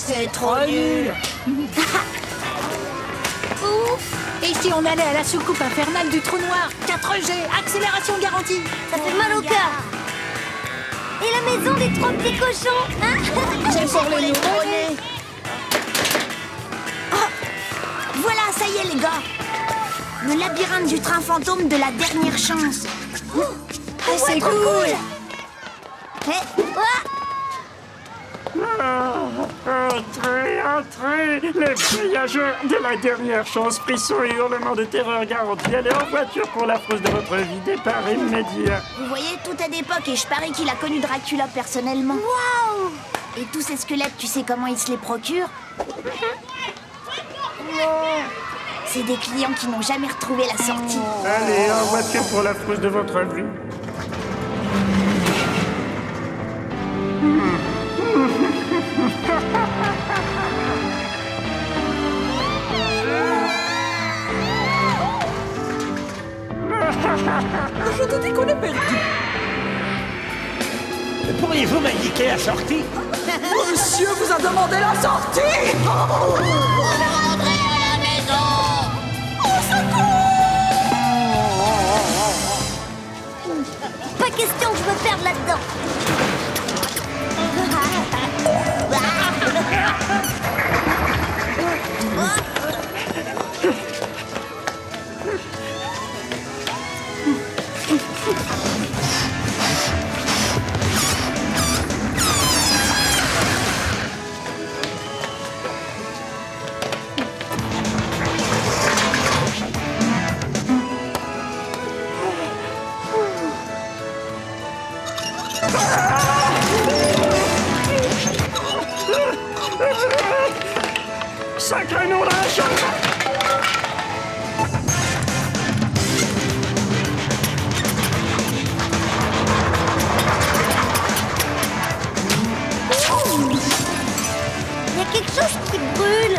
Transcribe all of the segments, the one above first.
C'est trop nul. Et si on allait à la soucoupe infernale du trou noir? 4G, accélération garantie. Ça fait mal au cœur. Et la maison des 3 petits cochons, hein? C'est pour les nouveau-nés. Oh, voilà, ça y est les gars. Le labyrinthe du train fantôme de la dernière chance. Ah, c'est cool. Entrez, entrez. Les voyageurs de la dernière chance. Frissons et hurlements de terreur garantis. Allez en voiture pour la fausse de votre vie. Départ immédiat. Vous voyez, tout est d'époque et je parie qu'il a connu Dracula personnellement. Waouh! Et tous ces squelettes, tu sais comment ils se les procurent? C'est des clients qui n'ont jamais retrouvé la sortie. Allez, en voiture pour la fausse de votre vie. Je te dis qu'on est perdu. Pourriez-vous m'indiquer la sortie? Monsieur vous a demandé la sortie. Rentrez à la maison. Pas question que je me perde là-dedans. Sacré nom de la chasse! Il y a quelque chose qui brûle.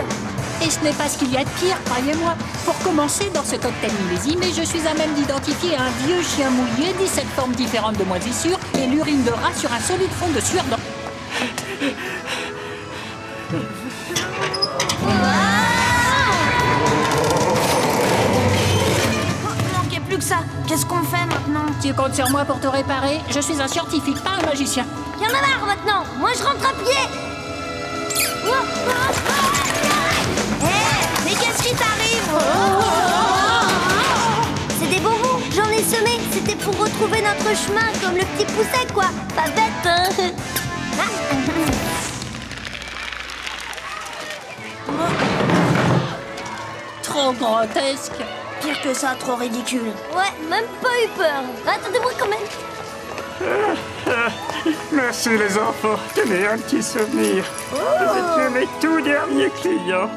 Et ce n'est pas ce qu'il y a de pire, croyez-moi. Pour commencer, dans ce cocktail millésime, je suis à même d'identifier un vieux chien mouillé, 17 formes différentes de moisissures et l'urine de rat sur un solide fond de sueur dans... Il manquait plus que ça. Qu'est-ce qu'on fait maintenant? Tu comptes sur moi pour te réparer? Je suis un scientifique, pas un magicien. Y'en a marre maintenant. Moi, je rentre à pied. Mais qu'est-ce qui t'arrive? C'est des bonbons. J'en ai semé. C'était pour retrouver notre chemin, comme le petit pousset, quoi. Pas bête, hein? Trop grotesque. Pire que ça, trop ridicule. Ouais, même pas eu peur. Attendez-moi quand même. Merci les enfants. Tenez un petit souvenir. Vous étiez mes tout derniers clients.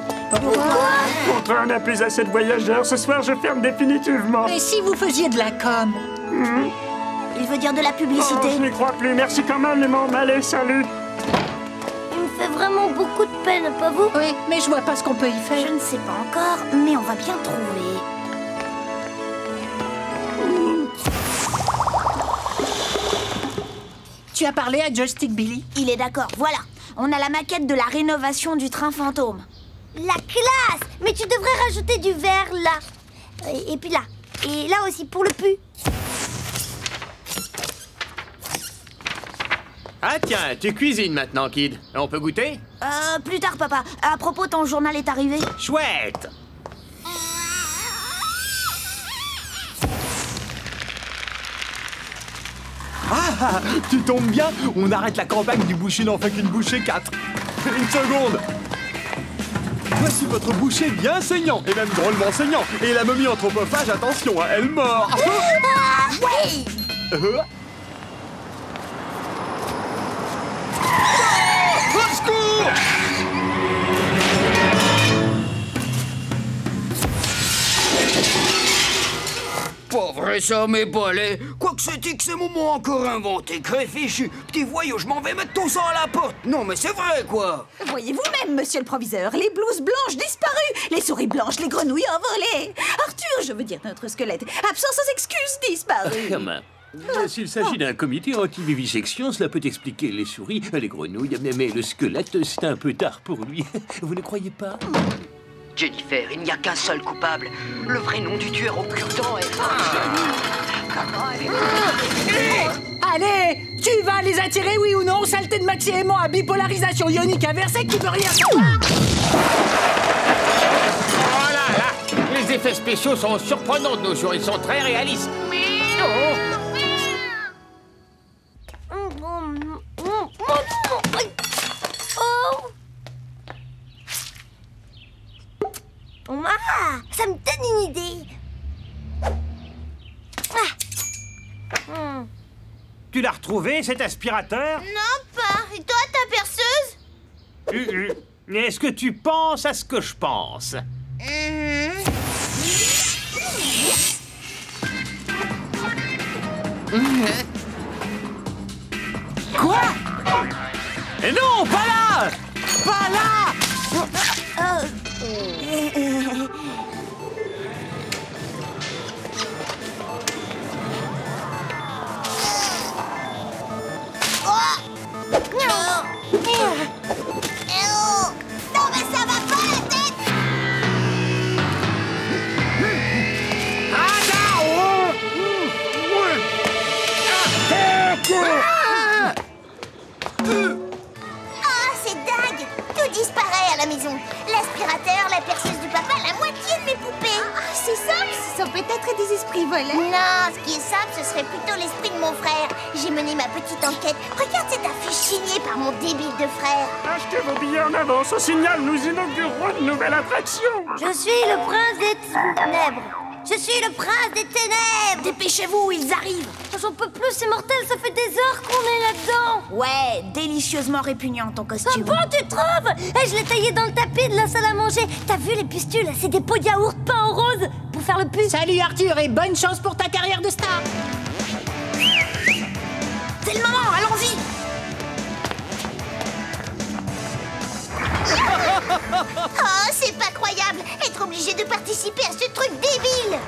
Contre un n'a plus assez de voyageurs. Ce soir, je ferme définitivement. Et si vous faisiez de la com? Il veut dire de la Oh, publicité. je n'y crois plus. Merci quand même, les mômes. Allez, salut. Il me fait vraiment beaucoup de peine, pas vous? Oui, mais je vois pas ce qu'on peut y faire. Je ne sais pas encore, mais on va bien trouver. Tu as parlé à Joystick Billy? Il est d'accord, voilà. On a la maquette de la rénovation du train fantôme. La classe! Mais tu devrais rajouter du vert là. Et puis là. Et là aussi pour le pu. Ah tiens, tu cuisines maintenant, Kid. On peut goûter? Plus tard, papa. À propos, ton journal est arrivé. Chouette! Ah, tu tombes bien, on arrête la campagne du boucher n'en fait qu'une bouchée 4. Une seconde. Voici votre boucher bien saignant, et même drôlement saignant. Et la momie anthropophage, attention, hein, elle mord. Ouais. Au secours! Pas vrai ça, mes balais. Quoi que c'est que ces moments encore inventés, créfichu. Petit voyou, je m'en vais mettre tout ça à la porte. Non, mais c'est vrai, quoi. Voyez vous-même, monsieur le proviseur, les blouses blanches disparues, les souris blanches, les grenouilles envolées. Arthur, je veux dire notre squelette, absent sans excuse, disparu. S'il s'agit d'un comité anti-vivisection, cela peut expliquer les souris, les grenouilles, mais le squelette, c'est un peu tard pour lui. Vous ne croyez pas? Jennifer, il n'y a qu'un seul coupable. Le vrai nom du tueur au cure-dent est... Allez, tu vas les attirer, oui ou non, saleté de maxi aimant à bipolarisation ionique inversée qui veut rien savoir. Oh là là, les effets spéciaux sont surprenants de nos jours, ils sont très réalistes. Ah, ça me donne une idée. Tu l'as retrouvé, cet aspirateur? Non, pas. Et toi, ta perceuse? Est-ce que tu penses à ce que je pense? Quoi? Et non, pas là! Pas là! Non, mais ça va pas la tête. Ah, c'est dingue. Tout disparaît à la maison. L'aspirateur, la perceuse du papa, la moitié de mes poupées. Ah, c'est simple, ce sont peut-être des esprits volés. Non, ce qui est simple, ce serait plutôt l'esprit de mon frère. J'ai mené ma petite enquête. Regarde cette affiche signée par mon débile de frère. Achetez vos billets en avance. Au signal, nous inaugurerons une nouvelle attraction. Je suis le prince des ténèbres. Je suis le prince des ténèbres. Dépêchez-vous, ils arrivent. J'en peux plus, c'est mortel, ça fait des heures qu'on est là-dedans. Ouais, délicieusement répugnant ton costume. Bon, tu trouves? Je l'ai taillé dans le tapis de la salle à manger. T'as vu les pustules? C'est des pots de yaourt peints en rose pour faire le puce. Salut Arthur et bonne chance pour ta carrière de star. C'est le moment, allons-y. Oh, c'est pas croyable. Être obligé de participer à ce truc débile.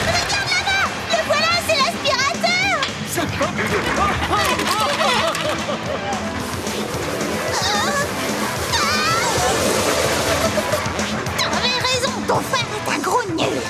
Regarde là-bas. Le voilà, c'est l'aspirateur. T'avais raison, ton frère est un gros nul.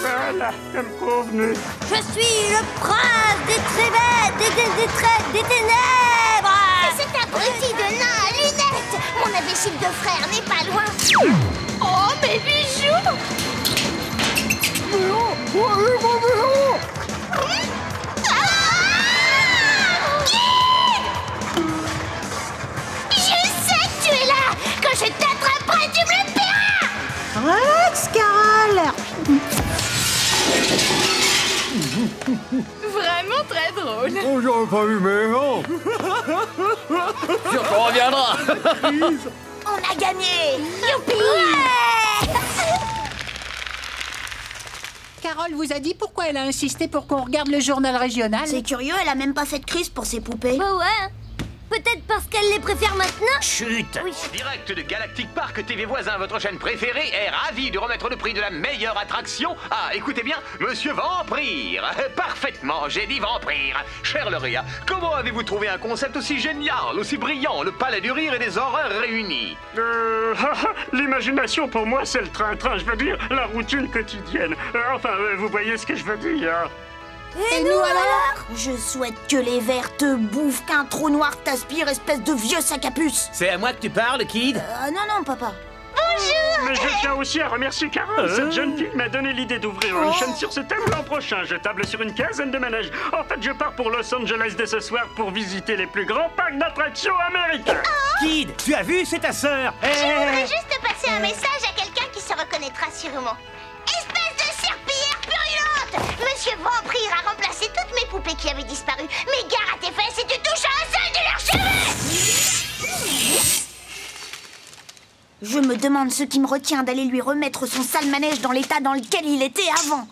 Voilà, comme convenu. Je suis le prince des des ténèbres. C'est un abruti de nain à lunettes. Mon imbécile de frère n'est pas loin. Oh, mes bijoux. Je sais que tu es là. Quand je t'attraperai, tu me le paieras. Relax, Carole. Vraiment très drôle. Oh, j'aurais pas vu, mais non. Sûr qu'on reviendra. On a gagné. Youpi. Carole vous a dit pourquoi elle a insisté pour qu'on regarde le journal régional? C'est curieux, elle a même pas fait de crise pour ses poupées. Bah ouais. Peut-être parce qu'elle les préfère maintenant. Chut. Oui. Direct de Galactic Park TV Voisin, votre chaîne préférée, est ravie de remettre le prix de la meilleure attraction à, écoutez bien, Monsieur Vampire. Parfaitement, j'ai dit Vampire. Cher Lauréat, comment avez-vous trouvé un concept aussi génial, aussi brillant, le palais du rire et des horreurs réunis? L'imagination pour moi c'est le train-train, je veux dire, la routine quotidienne. Vous voyez ce que je veux dire. Et nous alors? Je souhaite que les vers te bouffent, qu'un trou noir t'aspire, espèce de vieux sac à puce. C'est à moi que tu parles, Kid? Non, papa. Mais je tiens aussi à remercier Carole. Cette jeune fille m'a donné l'idée d'ouvrir une chaîne sur ce thème l'an prochain. Je table sur une quinzaine de manèges. En fait, je pars pour Los Angeles dès ce soir pour visiter les plus grands parcs d'attractions américains. Kid, tu as vu, c'est ta sœur. Je voudrais juste passer un message à quelqu'un qui se reconnaîtra sûrement. Espèce de serpillière purulente! Monsieur Vampire a remplacé toutes mes poupées qui avaient disparu. Mais gare à tes fesses si tu touches à un seul de leurs cheveux! Je Je me demande ce qui me retient d'aller lui remettre son sale manège dans l'état dans lequel il était avant.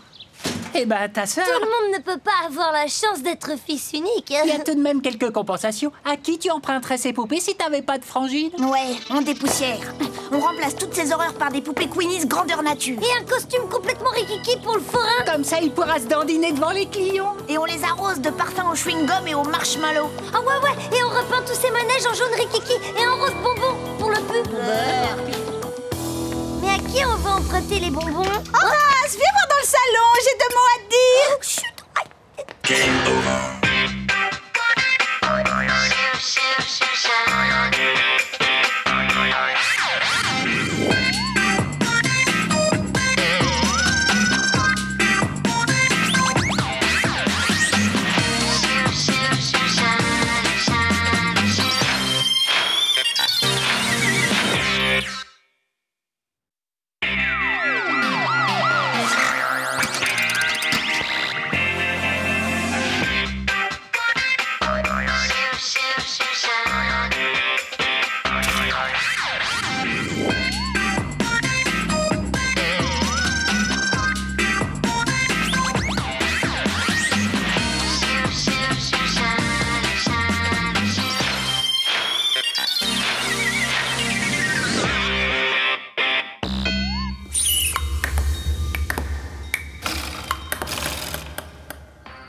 Eh ben, ta sœur... Tout le monde ne peut pas avoir la chance d'être fils unique. Il y a tout de même quelques compensations. À qui tu emprunterais ces poupées si t'avais pas de frangine? Ouais, on dépoussière. On remplace toutes ces horreurs par des poupées Queenies grandeur nature. Et un costume complètement rikiki pour le forain. Comme ça, il pourra se dandiner devant les clients. Et on les arrose de parfum au chewing-gum et au marshmallow. Ah ouais, et on repeint tous ces manèges en jaune rikiki et en rose bonbon pour le pub. Mais à qui on va emprunter les bonbons? Horace, viens voir dans le salon, j'ai 2 mots à te dire. Chut. Aïe.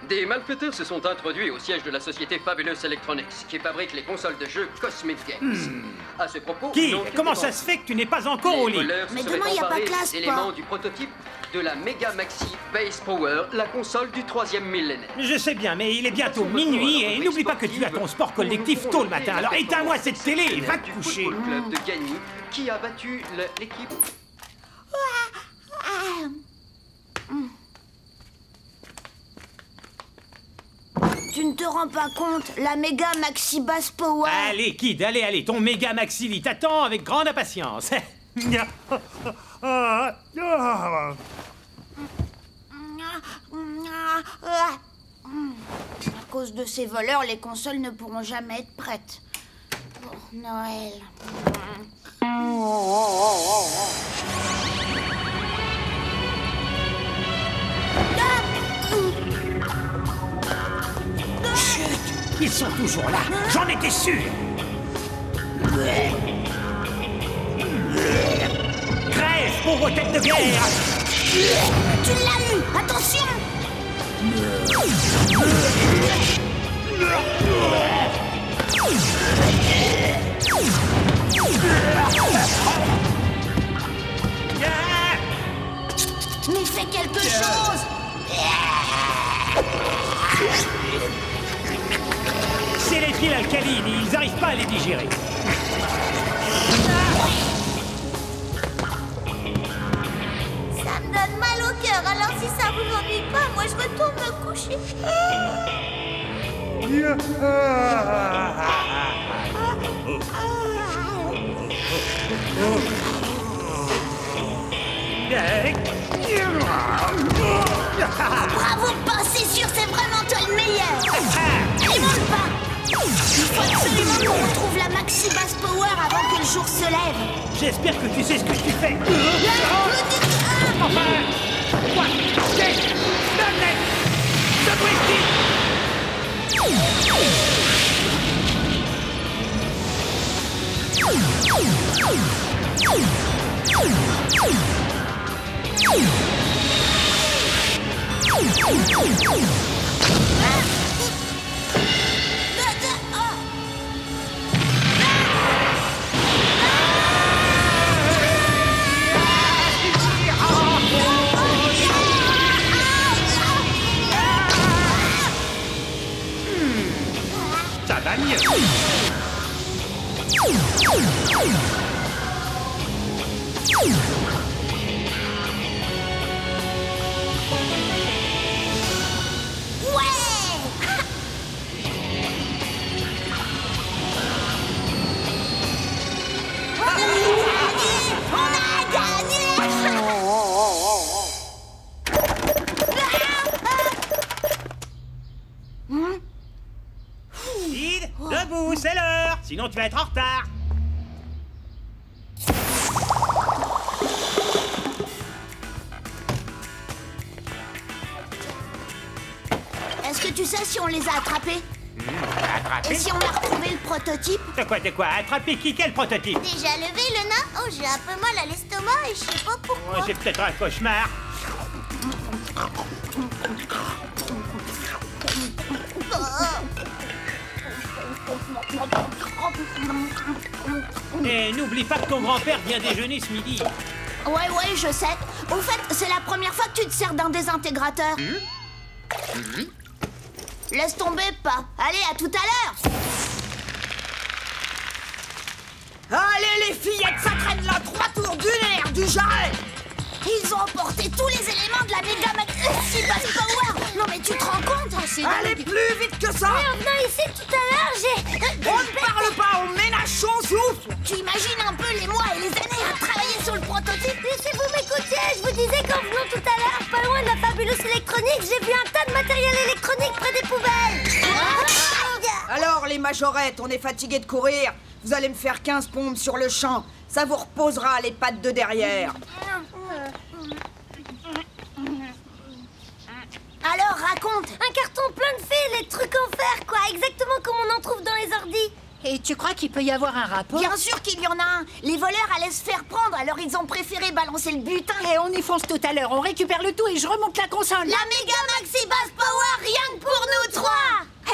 Des malfaiteurs se sont introduits au siège de la société Fabulous Electronics, qui fabrique les consoles de jeux Cosmic Games. À ce propos... Qui? Comment ça se fait que tu n'es pas encore au lit? Mais demain, il n'y a pas de classe, les éléments du prototype de la Mega Maxi Base Power, la console du 3e millénaire. Je sais bien, mais il est bientôt minuit et n'oublie pas que tu as ton sport collectif tôt le matin. Alors éteins-moi cette télé et va te coucher. Le club de Gagny qui a battu l'équipe... Tu ne te rends pas compte, la méga maxi bass power. Allez, Kid, allez, ton méga maxili t'attend avec grande impatience. À cause de ces voleurs, les consoles ne pourront jamais être prêtes. Pour Noël. Ils sont toujours là, j'en étais sûr. Crève, pauvre tête de guerre. Tu l'as eu, attention. Mais fais quelque chose. C'est les piles alcalines, ils n'arrivent pas à les digérer. Ça me donne mal au cœur, alors si ça vous ennuie pas, moi je retourne me coucher. Bravo, pas, c'est sûr, c'est vraiment toi le meilleur. Allez, monte pas. Il faut absolument qu'on retrouve la maxi bass power avant que le jour se lève. J'espère que tu sais ce que tu fais. Enfin, quoi? Ça va mieux. Debout, c'est l'heure. Sinon, tu vas être en retard. tu sais si on les a attrapés? Attraper? Et si on a retrouvé le prototype? De quoi? Attraper qui? Quel prototype? Déjà levé, le nain? Oh, j'ai un peu mal à l'estomac et je sais pas pourquoi. Oh, c'est peut-être un cauchemar. Et n'oublie pas que ton grand-père vient déjeuner ce midi. Ouais, je sais. Au fait, c'est la première fois que tu te sers d'un désintégrateur. Laisse tomber, pas. Allez, à tout à l'heure. Allez les fillettes, ça traîne là 3 tours d'une heure du jarret. Ils ont emporté tous les éléments de la méga maxi bass power. Non mais tu te rends compte? Allez plus vite que ça. Mais en venant ici tout à l'heure, j'ai... On ne parle pas, on ménage son souffle. Tu imagines un peu les mois et les années à travailler sur le prototype? Mais si vous m'écoutiez, je vous disais qu'en venant tout à l'heure, pas loin de la fabuleuse électronique, j'ai vu un tas de matériel électronique près des poubelles. Alors les majorettes, on est fatigué de courir. Vous allez me faire 15 pompes sur le champ. Ça vous reposera les pattes de derrière. Alors, raconte. Un carton plein de fils, les trucs en fer, quoi. Exactement comme on en trouve dans les ordis. Et tu crois qu'il peut y avoir un rapport? Bien sûr qu'il y en a un. Les voleurs allaient se faire prendre, alors ils ont préféré balancer le butin. Et on y fonce tout à l'heure, on récupère le tout et je remonte la console. La méga maxi bass power, rien que pour nous 3.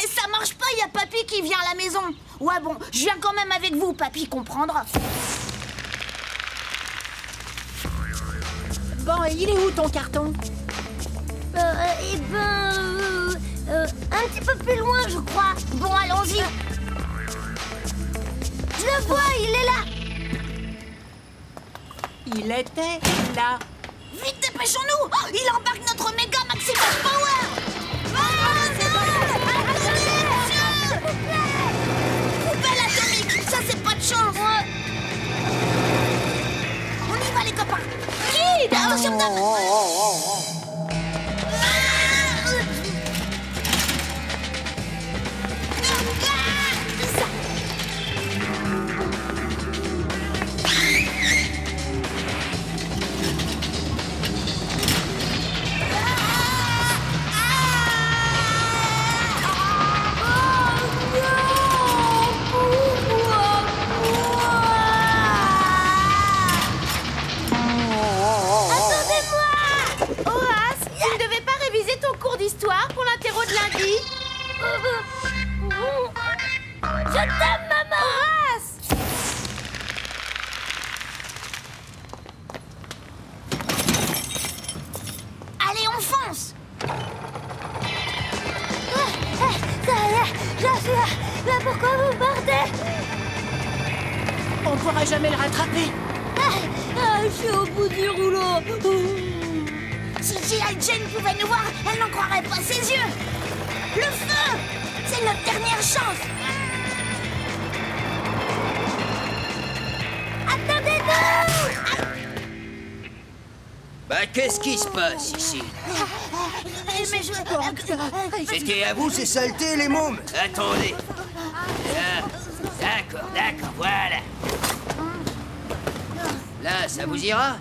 Et ça marche pas, y a papy qui vient à la maison. Ouais bon, je viens quand même avec vous, papy comprendra. Bon, et il est où ton carton? Un petit peu plus loin, je crois. Bon, allons-y. Je le vois, il est là. Il était là. Vite, dépêchons-nous. Oh, il embarque notre méga maxi bass power. Poubelle atomique, ça c'est pas de chance. On y va les copains. Kid, attention d'histoire pour l'interro de lundi. Je t'aime, maman. Horace. Allez, on fonce. Ça y est, j'en suis là. Là, pourquoi vous partez? On pourra jamais le rattraper. Je suis au bout du rouleau. Si G.I. Jane pouvait nous voir, elle n'en croirait pas ses yeux. Le feu, c'est notre dernière chance. Attendez-nous. Bah, qu'est-ce qui se passe ici? C'était à vous ces saletés, les mômes? Attendez. D'accord, voilà. Là, ça vous ira?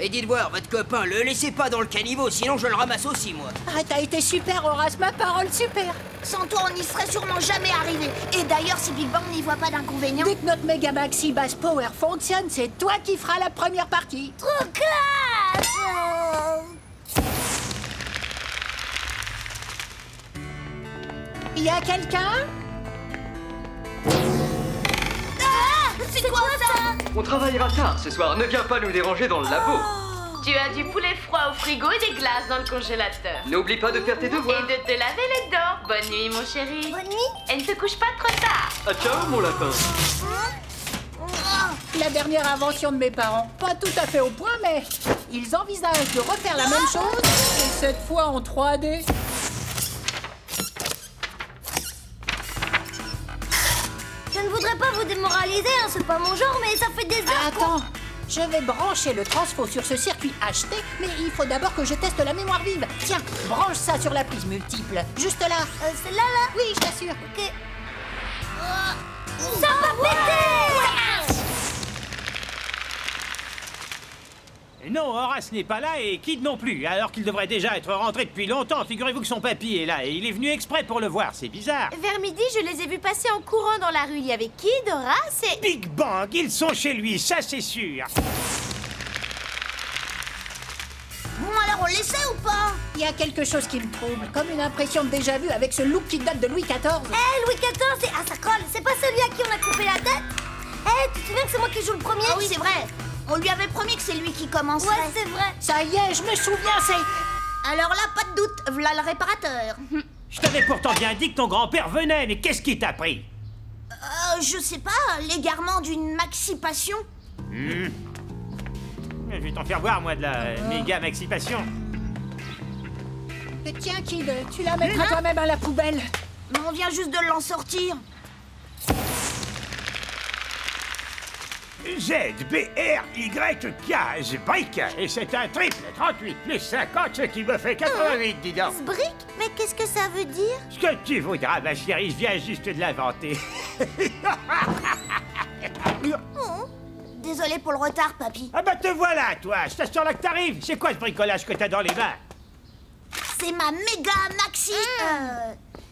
Et dites voir, votre copain, le laissez pas dans le caniveau, sinon je le ramasse aussi, moi. Ah, t'as été super, Horace, ma parole, super. Sans toi, on n'y serait sûrement jamais arrivé. Et d'ailleurs, si Big Bang n'y voit pas d'inconvénient... Dès que notre Mega Maxi Bass Power fonctionne, c'est toi qui feras la première partie. Trop classe. Y a quelqu'un? C'est quoi ça? On travaillera tard ce soir, ne viens pas nous déranger dans le labo. Tu as du poulet froid au frigo et des glaces dans le congélateur. N'oublie pas de faire tes devoirs. Et de te laver les dents. Bonne nuit, mon chéri. Bonne nuit. Et ne te couche pas trop tard. Ah, ciao, mon lapin. La dernière invention de mes parents. Pas tout à fait au point, mais ils envisagent de refaire la même chose, et cette fois en 3D. Je ne voudrais pas vous démoraliser, hein, c'est pas mon genre, mais ça fait des heures. Attends, je vais brancher le transfo sur ce circuit acheté, mais il faut d'abord que je teste la mémoire vive. Tiens, branche ça sur la prise multiple, juste là. Celle-là, là? Oui, je t'assure. Ok. Ça va péter! Non, Horace n'est pas là et Kid non plus, alors qu'il devrait déjà être rentré depuis longtemps. Figurez-vous que son papy est là et il est venu exprès pour le voir, c'est bizarre. Vers midi, je les ai vus passer en courant dans la rue. Il y avait Kid, Horace et... Big Bang, ils sont chez lui, ça c'est sûr. Bon, alors on l'essaie ou pas? Il y a quelque chose qui me trouble, comme une impression de déjà-vu avec ce look qui date de Louis XIV. Louis XIV, c'est... Ah, ça colle. C'est pas celui à qui on a coupé la tête? Tu te souviens que c'est moi qui joue le premier? Ah oui, c'est vrai. On lui avait promis que c'est lui qui commencerait. Ouais, c'est vrai. Ça y est, je me souviens, c'est... Alors là, pas de doute, v'là le réparateur. Je t'avais pourtant bien dit que ton grand-père venait, mais qu'est-ce qui t'a pris? Je sais pas, l'égarement d'une maxi-passion. Je vais t'en faire voir, moi, de la méga maxi-passion. Mais tiens, Kid, tu la mettras toi-même à la poubelle. Mais on vient juste de l'en sortir. Z-B-R-Y-K, Zbrick. Et c'est un triple, 38 plus 50, ce qui me fait 88, dis donc. Sbrick? Mais qu'est-ce que ça veut dire? Ce que tu voudras, ma chérie, je viens juste de l'inventer. Désolé pour le retard, papy. Ah bah te voilà, toi. Je t'assure là que t'arrives. C'est quoi ce bricolage que t'as dans les mains? C'est ma méga maxi...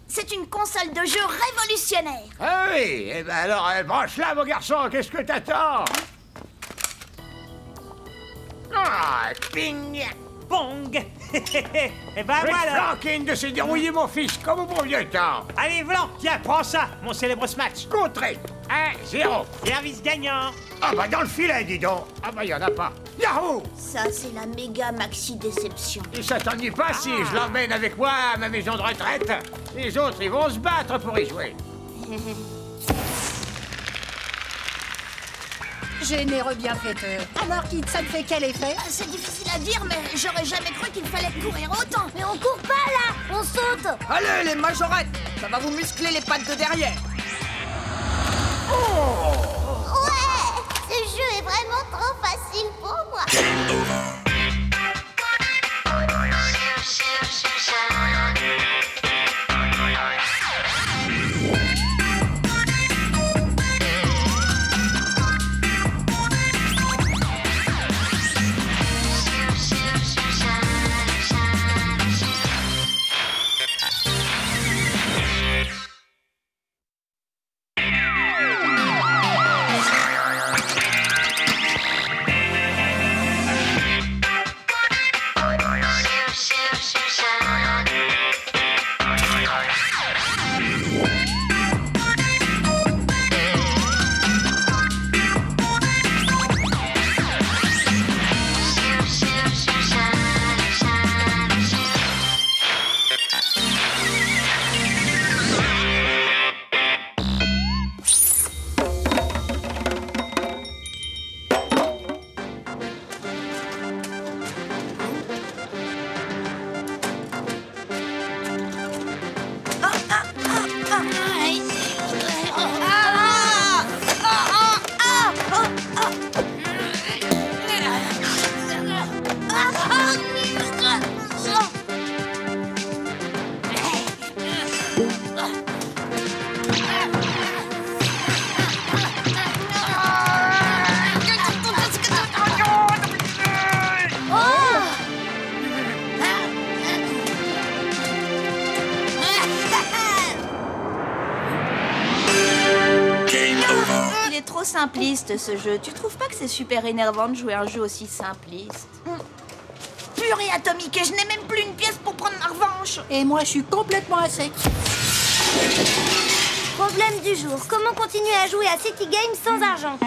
c'est une console de jeu révolutionnaire. Ah oui, eh ben alors branche-la, mon garçon, qu'est-ce que t'attends? Ah, ping, pong. Eh ben voilà. Franklin de se dérouiller, mon fils, comme au bon vieux temps. Allez, Vlan, tiens, prends ça, mon célèbre smash. Contré. 1-0. Service gagnant. Ah bah dans le filet, dis donc. Ah bah y'en a pas. Yahoo! Ça, c'est la méga maxi déception. Et ça t'ennuie pas si je l'emmène avec moi à ma maison de retraite? Les autres, ils vont se battre pour y jouer. Généreux bienfaiteur. Alors, Kid, ça te fait quel effet? C'est difficile à dire, mais j'aurais jamais cru qu'il fallait courir autant. Mais on court pas, là! On saute! Allez, les majorettes! Ça va vous muscler les pattes de derrière. Ouais! Ce jeu est vraiment trop facile pour moi. Simpliste ce jeu. Tu trouves pas que c'est super énervant de jouer un jeu aussi simpliste? Purée atomique, et je n'ai même plus une pièce pour prendre ma revanche. Et moi, je suis complètement à sec. Problème du jour. Comment continuer à jouer à City Games sans argent?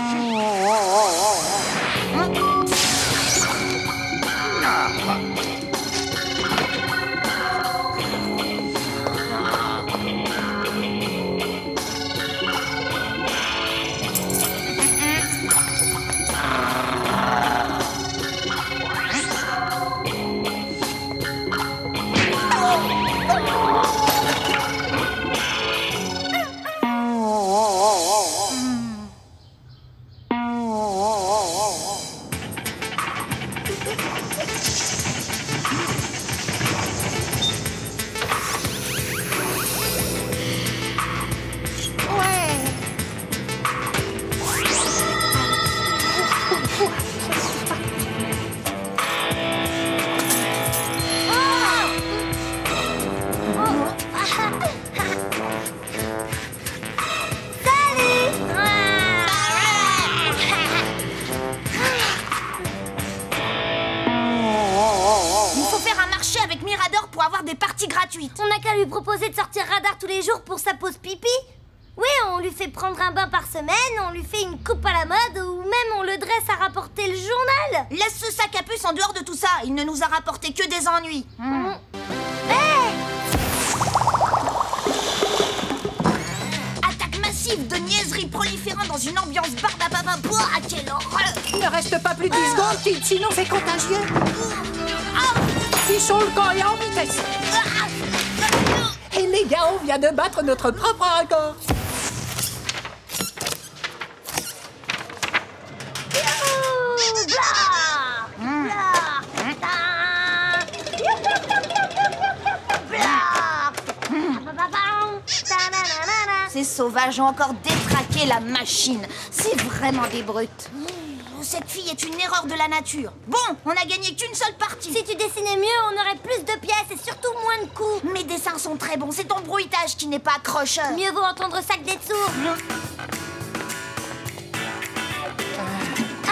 partie gratuite. On n'a qu'à lui proposer de sortir Radar tous les jours pour sa pause pipi. Oui, on lui fait prendre un bain par semaine, on lui fait une coupe à la mode, ou même on le dresse à rapporter le journal. Laisse ce sac à puce en dehors de tout ça. Il ne nous a rapporté que des ennuis. Attaque massive de niaiseries proliférant dans une ambiance barbapapa. Ah, quelle horreur! Il ne reste pas plus de 10 secondes, Kid, sinon c'est contagieux. Fichons le camp et en vitesse. Et les gars, on vient de battre notre propre record. Ces sauvages ont encore détraqué la machine. C'est vraiment des brutes. Cette fille est une erreur de la nature. Bon, on a gagné qu'une seule partie. Si tu dessinais mieux, on aurait plus de pièces et surtout moins de coups. Mes dessins sont très bons, c'est ton bruitage qui n'est pas accrocheur. Mieux vaut entendre ça que d'être sourd.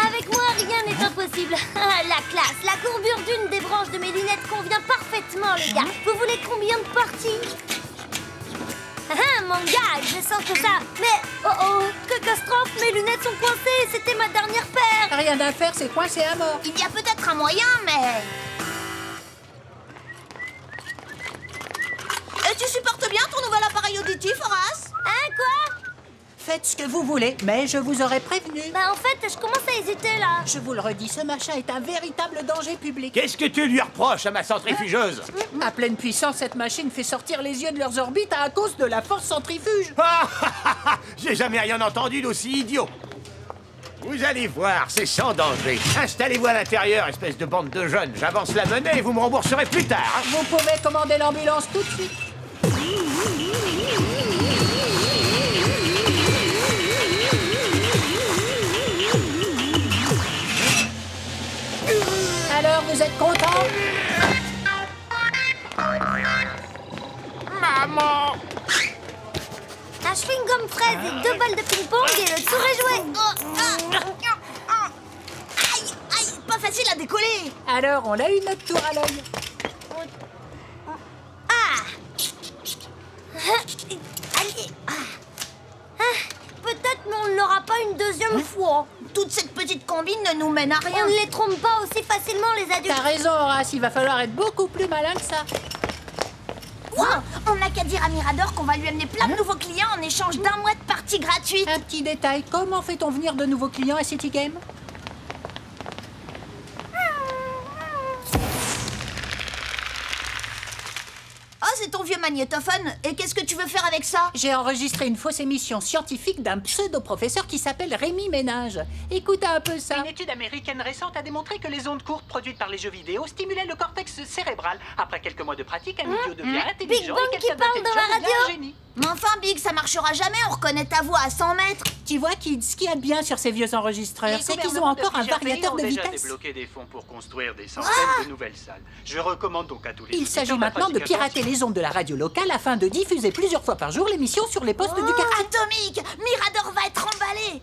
Avec moi, rien n'est impossible. La classe, la courbure d'une des branches de mes lunettes convient parfaitement, les gars. Vous voulez combien de parties? Mon gars, je sens que ça... Mais, oh, que catastrophe, mes lunettes sont coincées, c'était ma dernière paire. Rien à faire, c'est coincé à mort. Il y a peut-être un moyen, mais... Et tu supportes bien ton nouvel appareil auditif, Horace? Hein, quoi? Faites ce que vous voulez, mais je vous aurais prévenu. Bah en fait, je commence à hésiter, là. Je vous le redis, ce machin est un véritable danger public. Qu'est-ce que tu lui reproches à ma centrifugeuse? À pleine puissance, cette machine fait sortir les yeux de leurs orbites à cause de la force centrifuge. J'ai jamais rien entendu d'aussi idiot. Vous allez voir, c'est sans danger. Installez-vous à l'intérieur, espèce de bande de jeunes. J'avance la monnaie et vous me rembourserez plus tard. Vous pouvez commander l'ambulance tout de suite. Alors, vous êtes content? Maman! Un chewing-gum fraise et 2 balles de ping-pong et le tour est joué. Aïe, pas facile à décoller. Alors, on a eu notre tour à l'œil. Allez. Peut-être, mais on ne l'aura pas une deuxième fois. Toute cette petite combine ne nous mène à rien. On ne les trompe pas aussi facilement, les adultes. T'as raison, Horace, il va falloir être beaucoup plus malin que ça. Wow, on n'a qu'à dire à Mirador qu'on va lui amener plein de nouveaux clients en échange d'un mois de partie gratuite. Un petit détail, comment fait-on venir de nouveaux clients à City Game? Oh, c'est ton vieux magnétophone. Et qu'est-ce que tu veux faire avec ça? J'ai enregistré une fausse émission scientifique d'un pseudo-professeur qui s'appelle Rémi Ménage. Écoute un peu ça. Une étude américaine récente a démontré que les ondes courtes produites par les jeux vidéo stimulaient le cortex cérébral. Après quelques mois de pratique, un idiot devient intelligent et quelqu'un d'intelligent devient un génie. Mais enfin, Big, ça marchera jamais, on reconnaît ta voix à 100 mètres. Tu vois, Kid, ce qu'il y a de bien sur ces vieux enregistreurs, c'est qu'ils ont encore un variateur de déjà vitesse. débloqué des fonds pour construire des centaines de nouvelles salles. Je recommande donc à tous les... Il s'agit maintenant de pirater les ondes de la radio locale afin de diffuser plusieurs fois par jour l'émission sur les postes du quartier. Atomique, Mirador va être emballé.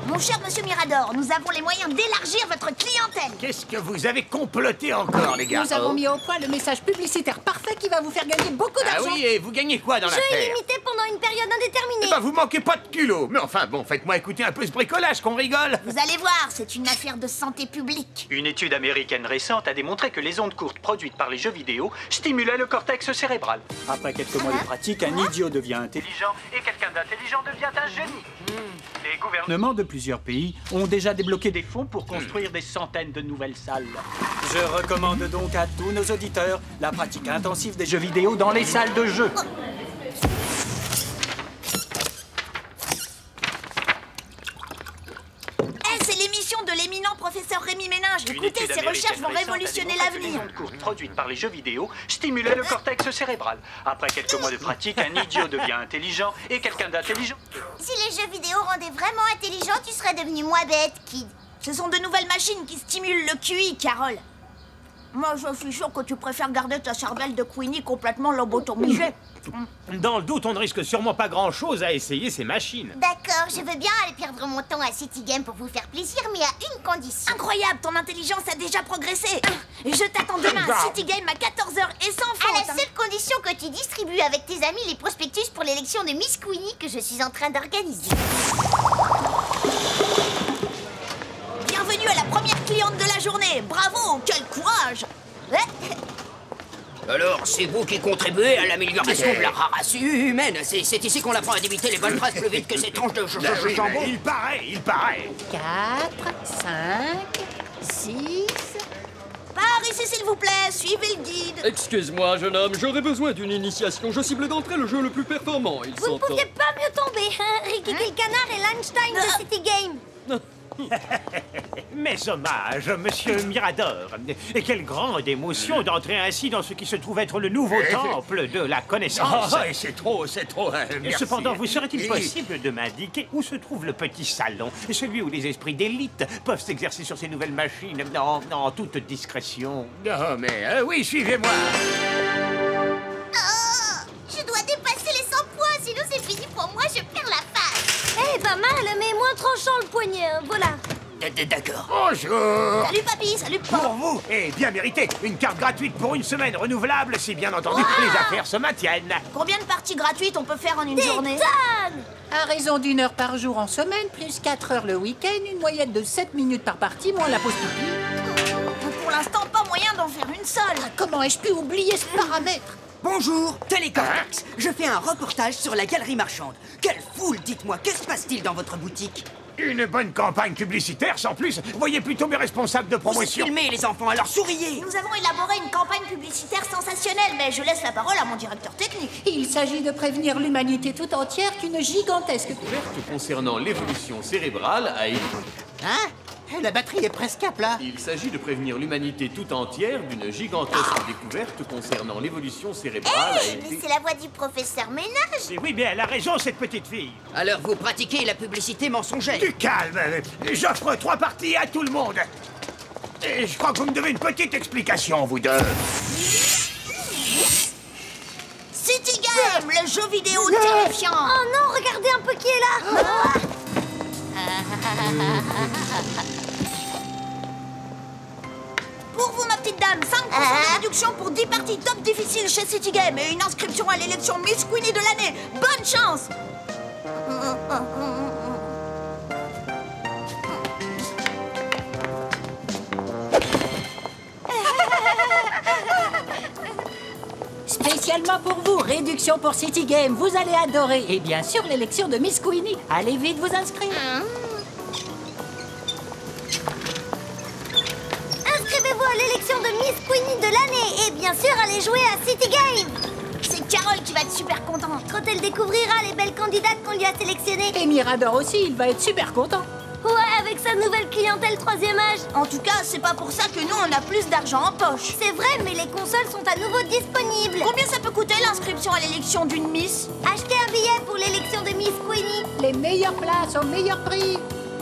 Mon cher monsieur Mirador, nous avons les moyens d'élargir votre clientèle. Qu'est-ce que vous avez comploté encore, les gars? Nous avons mis au point le message publicitaire parfait qui va vous faire gagner beaucoup d'argent. Ah oui, et vous gagnez quoi dans Jeu l'affaire? illimité pendant une période indéterminée. Eh ben, vous manquez pas de culot. Mais enfin, bon, faites-moi écouter un peu ce bricolage, qu'on rigole. Vous allez voir, c'est une affaire de santé publique. Une étude américaine récente a démontré que les ondes courtes produites par les jeux vidéo stimulaient le cortex cérébral. Après quelques mois de pratique, un idiot devient intelligent et quelqu'un d'intelligent devient un génie. Les gouvernements de plusieurs pays ont déjà débloqué des fonds pour construire des centaines de nouvelles salles. Je recommande donc à tous nos auditeurs la pratique intensive des jeux vidéo dans les salles de jeu. C'est l'émission de l'éminent professeur Rémi Ménage. Écoutez, ces recherches vont révolutionner l'avenir. Les ondes courtes produites par les jeux vidéo stimulaient le cortex cérébral. Après quelques mois de pratique, un idiot devient intelligent et quelqu'un d'intelligent... Si les jeux vidéo rendaient vraiment intelligent, tu serais devenu moins bête, Kid. Ce sont de nouvelles machines qui stimulent le QI, Carole. Moi, je suis sûre que tu préfères garder ta cervelle de Queenie complètement lobotomisée. Dans le doute, on ne risque sûrement pas grand-chose à essayer ces machines. D'accord, je veux bien aller perdre mon temps à City Game pour vous faire plaisir, mais à une condition. Incroyable, ton intelligence a déjà progressé. Je t'attends demain à City Game à 14h et sans faute. À la seule condition que tu distribues avec tes amis les prospectus pour l'élection de Miss Queenie que je suis en train d'organiser. Bienvenue à la première cliente de la journée. Bravo, quel courage. Alors, c'est vous qui contribuez à l'amélioration de la race humaine. C'est ici qu'on apprend à débiter les bonnes phrases plus vite que ces tranches de jambon. Il paraît. 4, 5, 6... Par ici, s'il vous plaît, suivez le guide. Excuse-moi, jeune homme, j'aurais besoin d'une initiation. Je cible d'entrée le jeu le plus performant, il Vous ne s'entend. pouviez pas mieux tomber, hein, Ricky Canard et l'Einstein de City Game. Mes hommages, monsieur Mirador. Et quelle grande émotion d'entrer ainsi dans ce qui se trouve être le nouveau temple de la connaissance. C'est trop, merci. Cependant, vous serait-il possible de m'indiquer où se trouve le petit salon, celui où les esprits d'élite peuvent s'exercer sur ces nouvelles machines, en toute discrétion? Non, mais oui, suivez-moi. Oh, je dois dépasser les 100 points, sinon c'est fini pour moi, je perds la face. Eh, pas mal, mais moins tranchant le poignet, hein, voilà. D'accord. Bonjour. Salut papy, salut papa. Pour vous, et bien mérité, une carte gratuite pour une semaine renouvelable, si bien entendu les affaires se maintiennent. Combien de parties gratuites on peut faire en une journée? À raison d'1 heure par jour en semaine, plus 4 heures le week-end, une moyenne de 7 minutes par partie, moins la pause pipi. Pour l'instant, pas moyen d'en faire une seule. Comment ai-je pu oublier ce paramètre? Bonjour, Télécortex. Je fais un reportage sur la galerie marchande. Quelle foule, dites-moi, que se passe-t-il dans votre boutique? Une bonne campagne publicitaire, sans plus. Voyez plutôt mes responsables de Vous promotion. filmez les enfants, alors souriez. Nous avons élaboré une campagne publicitaire sensationnelle, mais je laisse la parole à mon directeur technique. Il s'agit de prévenir l'humanité tout entière qu'une gigantesque Découverte concernant l'évolution cérébrale a été... Hein? La batterie est presque à plat. Il s'agit de prévenir l'humanité tout entière d'une gigantesque découverte concernant l'évolution cérébrale a Mais été... c'est la voix du professeur Ménage. Et oui, mais elle a raison, cette petite fille. Alors vous pratiquez la publicité mensongère. Du calme. J'offre 3 parties à tout le monde. Et je crois que vous me devez une petite explication, vous deux. City Game, le jeu vidéo terrifiant. Oh non, regardez un peu qui est là. Pour vous, ma petite dame, 5% de réduction pour 10 parties top difficiles chez City Game et une inscription à l'élection Miss Queenie de l'année. Bonne chance. Spécialement pour vous, réduction pour City Game, vous allez adorer. Et bien sûr, l'élection de Miss Queenie. Allez vite vous inscrire. Inscrivez-vous à l'élection de Miss Queenie de l'année et bien sûr allez jouer à City Game. C'est Carole qui va être super contente. Quand elle découvrira les belles candidates qu'on lui a sélectionnées. Et Mirador aussi, il va être super content. Ouais, avec sa nouvelle clientèle 3e âge. En tout cas, c'est pas pour ça que nous, on a plus d'argent en poche. C'est vrai, mais les consoles sont à nouveau disponibles. Combien ça peut coûter l'inscription à l'élection d'une Miss? Achetez un billet pour l'élection de Miss Queenie. Les meilleures places au meilleur prix.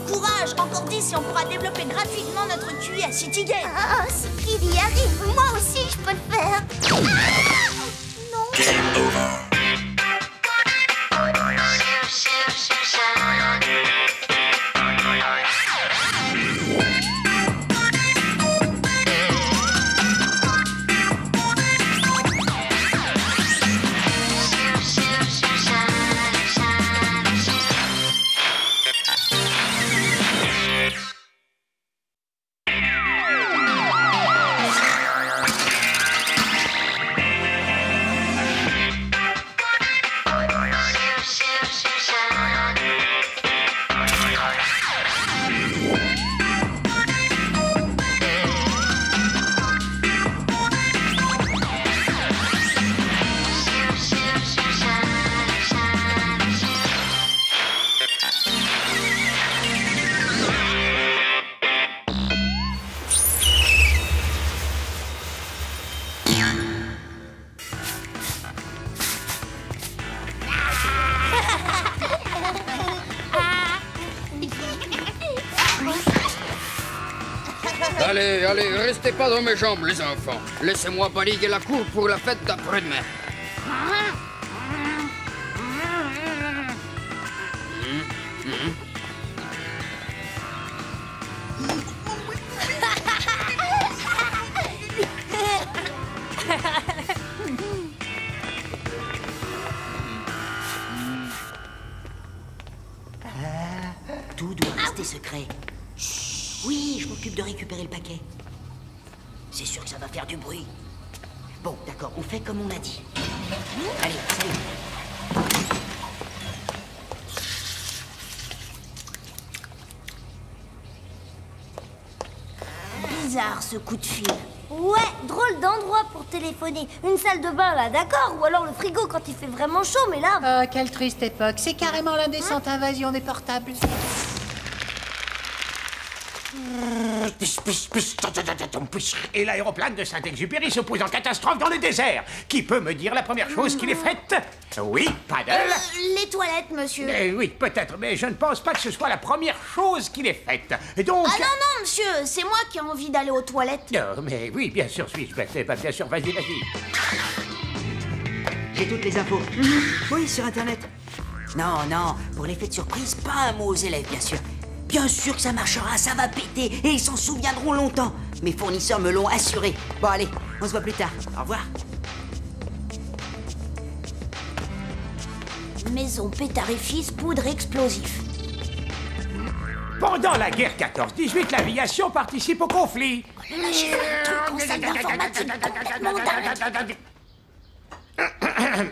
Courage, encore 10 et on pourra développer gratuitement notre QI à City Game. Oh, si qu'il y arrive, moi aussi je peux le faire. Ah non. Game over. Allez, allez, restez pas dans mes jambes, les enfants. Laissez-moi balayer la cour pour la fête d'après-demain. Tout doit rester secret. Oui, je m'occupe de récupérer le paquet. C'est sûr que ça va faire du bruit. Bon, d'accord, on fait comme on a dit. Allez, salut. Bizarre ce coup de fil. Ouais, drôle d'endroit pour téléphoner. Une salle de bain là, d'accord. Ou alors le frigo quand il fait vraiment chaud, mais là... Ah, quelle triste époque. C'est carrément l'indécente invasion des portables. Et l'aéroplane de Saint-Exupéry se pose en catastrophe dans le désert. Qui peut me dire la première chose qu'il est faite? Oui, Paddle. Les toilettes, monsieur. Oui, peut-être, mais je ne pense pas que ce soit la première chose qu'il ait faite. Donc... Ah non, non, monsieur, c'est moi qui ai envie d'aller aux toilettes. Non, mais oui, bien sûr, suis-je blessé. Bien sûr, vas-y, vas-y. J'ai toutes les infos. Oui, sur Internet. Non, non, pour l'effet de surprise, pas un mot aux élèves, bien sûr. Bien sûr que ça marchera, ça va péter, et ils s'en souviendront longtemps. Mes fournisseurs me l'ont assuré. Bon, allez, on se voit plus tard. Au revoir. Maison pétard et fils, poudre explosif. Pendant la guerre 14-18, l'aviation participe au conflit. Oh là là, j'ai fait un truc en salle d'informatique complètement dingue.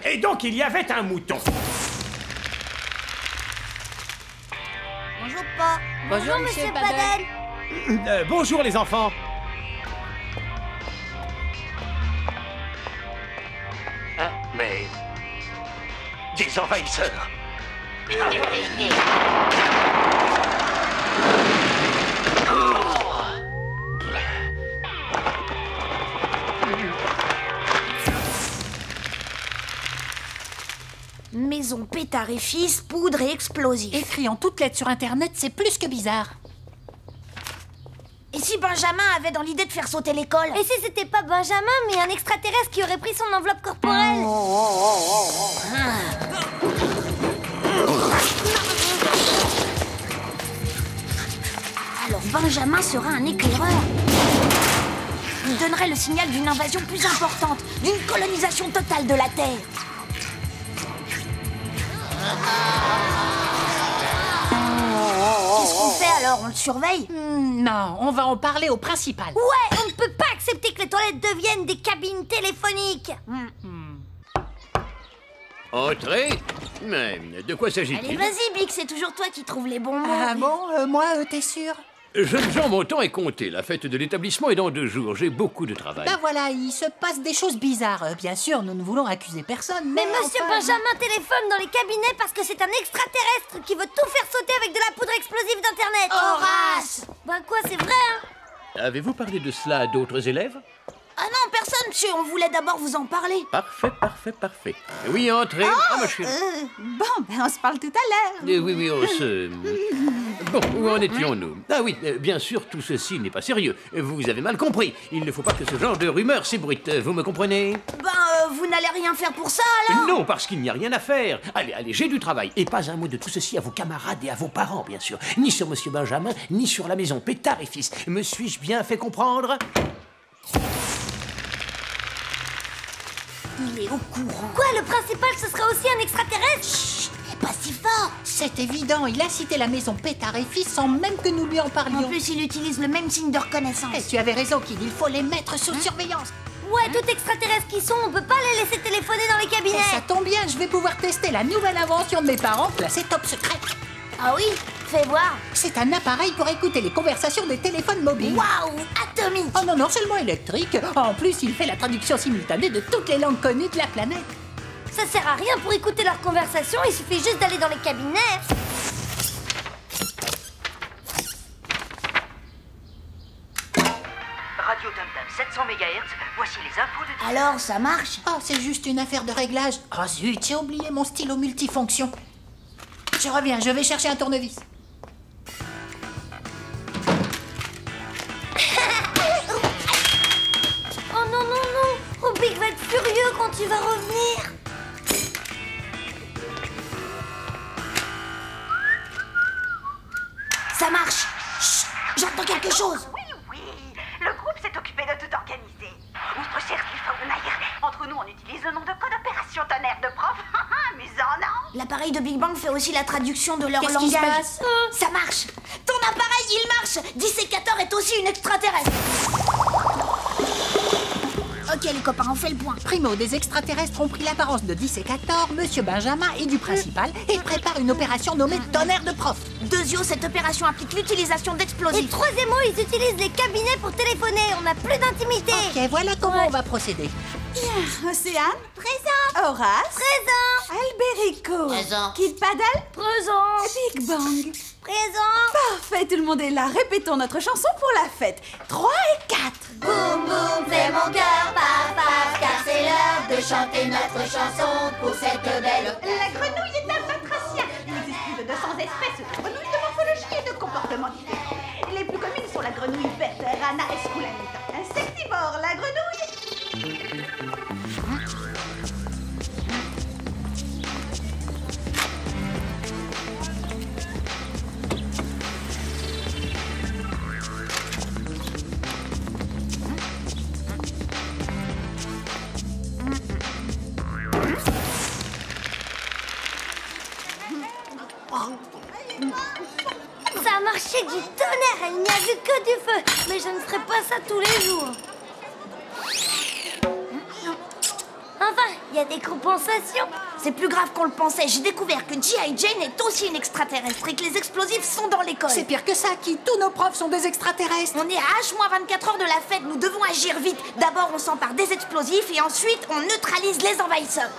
Et donc, il y avait un mouton. Bonjour, pas. Bonjour, monsieur Paddle. Bonjour les enfants. Hein? Mais... des envahisseurs. Maison pétard et fils, poudre et explosif. Écrit en toutes lettres sur Internet, c'est plus que bizarre. Et si Benjamin avait dans l'idée de faire sauter l'école? Et si c'était pas Benjamin, mais un extraterrestre qui aurait pris son enveloppe corporelle? Alors Benjamin sera un éclaireur. Il donnerait le signal d'une invasion plus importante, d'une colonisation totale de la Terre. Qu'est-ce qu'on fait alors? On le surveille? Non, on va en parler au principal. Ouais, on ne peut pas accepter que les toilettes deviennent des cabines téléphoniques. Entrez. Mais de quoi Allez, s'agit-il? vas-y, Bic, c'est toujours toi qui trouves les bons mots. Ah bon, moi, t'es sûr? Jeunes gens, mon temps est compté. La fête de l'établissement est dans 2 jours. J'ai beaucoup de travail. Ben voilà, il se passe des choses bizarres. Bien sûr, nous ne voulons accuser personne, Mais monsieur Benjamin téléphone dans les cabinets parce que c'est un extraterrestre qui veut tout faire sauter avec de la poudre explosive d'Internet. Horace! Ben quoi, c'est vrai, hein? Avez-vous parlé de cela à d'autres élèves? Ah non, personne, monsieur, on voulait d'abord vous en parler. Parfait, parfait, parfait. Oui, entrez. Ma chérie. Bon, on se parle tout à l'heure. Oui, on se... Bon, où en étions-nous? Ah oui, bien sûr, tout ceci n'est pas sérieux. Vous avez mal compris. Il ne faut pas que ce genre de rumeur s'ébruite. Vous me comprenez? Vous n'allez rien faire pour ça, alors? Non, parce qu'il n'y a rien à faire. Allez, j'ai du travail. Et pas un mot de tout ceci à vos camarades et à vos parents, bien sûr. Ni sur Monsieur Benjamin, ni sur la maison Pétard et fils. Me suis-je bien fait comprendre? Il est au courant. Quoi, le principal, ce sera aussi un extraterrestre? Chut, pas si fort. C'est évident, il a cité la maison Pétard et fils sans même que nous lui en parlions. En plus, il utilise le même signe de reconnaissance. Et tu avais raison, Kid, il faut les mettre sous surveillance. Ouais, tout extraterrestre qu'ils sont, on peut pas les laisser téléphoner dans les cabinets. Et ça tombe bien, je vais pouvoir tester la nouvelle invention de mes parents, classée top secret. Ah oui? Fais voir. C'est un appareil pour écouter les conversations des téléphones mobiles. Waouh, atomique. Oh non, seulement électrique. En plus, il fait la traduction simultanée de toutes les langues connues de la planète. Ça sert à rien pour écouter leurs conversations, il suffit juste d'aller dans les cabinets. Radio Tam Tam 700 MHz, voici les infos de... Alors, ça marche? Oh, c'est juste une affaire de réglage. Oh zut, j'ai oublié mon stylo multifonction. Je reviens, je vais chercher un tournevis. quand tu vas revenir. Ça marche. Chut, j'entends quelque chose. Oui, le groupe s'est occupé de tout organiser. Notre cher Clifford, entre nous, on utilise le nom de code Opération Tonnerre de Prof. Amusant, non? L'appareil de Big Bang fait aussi la traduction de leur Qu'est-ce langage. qui se passe? Ça marche. Ton appareil, il marche. Dissécateur est aussi une extraterrestre. Ok, les copains, on fait le point. Primo, des extraterrestres ont pris l'apparence de Dissécateur, Monsieur Benjamin et du principal et préparent une opération nommée Tonnerre de Prof. Deuxio, cette opération implique l'utilisation d'explosifs. Et troisièmement, ils utilisent les cabinets pour téléphoner. On n'a plus d'intimité. Ok, voilà comment on va procéder. Océane? Présent. Horace? Présent. Alberico? Présent. Kid Paddle? Présent. Big Bang? Présent. Parfait, tout le monde est là. Répétons notre chanson pour la fête. 3 et 4. Boum boum, fais mon cœur, paf paf, car c'est l'heure de chanter notre chanson pour cette belle. La grenouille est un batracien. Il existe plus de 200 espèces de grenouilles de morphologie et de comportement différents. Les plus communes sont la grenouille verte, Rana esculenita. Insectivore, la grenouille. Ça a marché du tonnerre, elle n'y a vu que du feu. Mais je ne ferai pas ça tous les jours. Enfin, il y a des compensations. C'est plus grave qu'on le pensait. J'ai découvert que G.I. Jane est aussi une extraterrestre et que les explosifs sont dans l'école. C'est pire que ça, qui tous nos profs sont des extraterrestres. On est à H-24 heures de la fête, nous devons agir vite. D'abord, on s'empare des explosifs et ensuite, on neutralise les envahisseurs.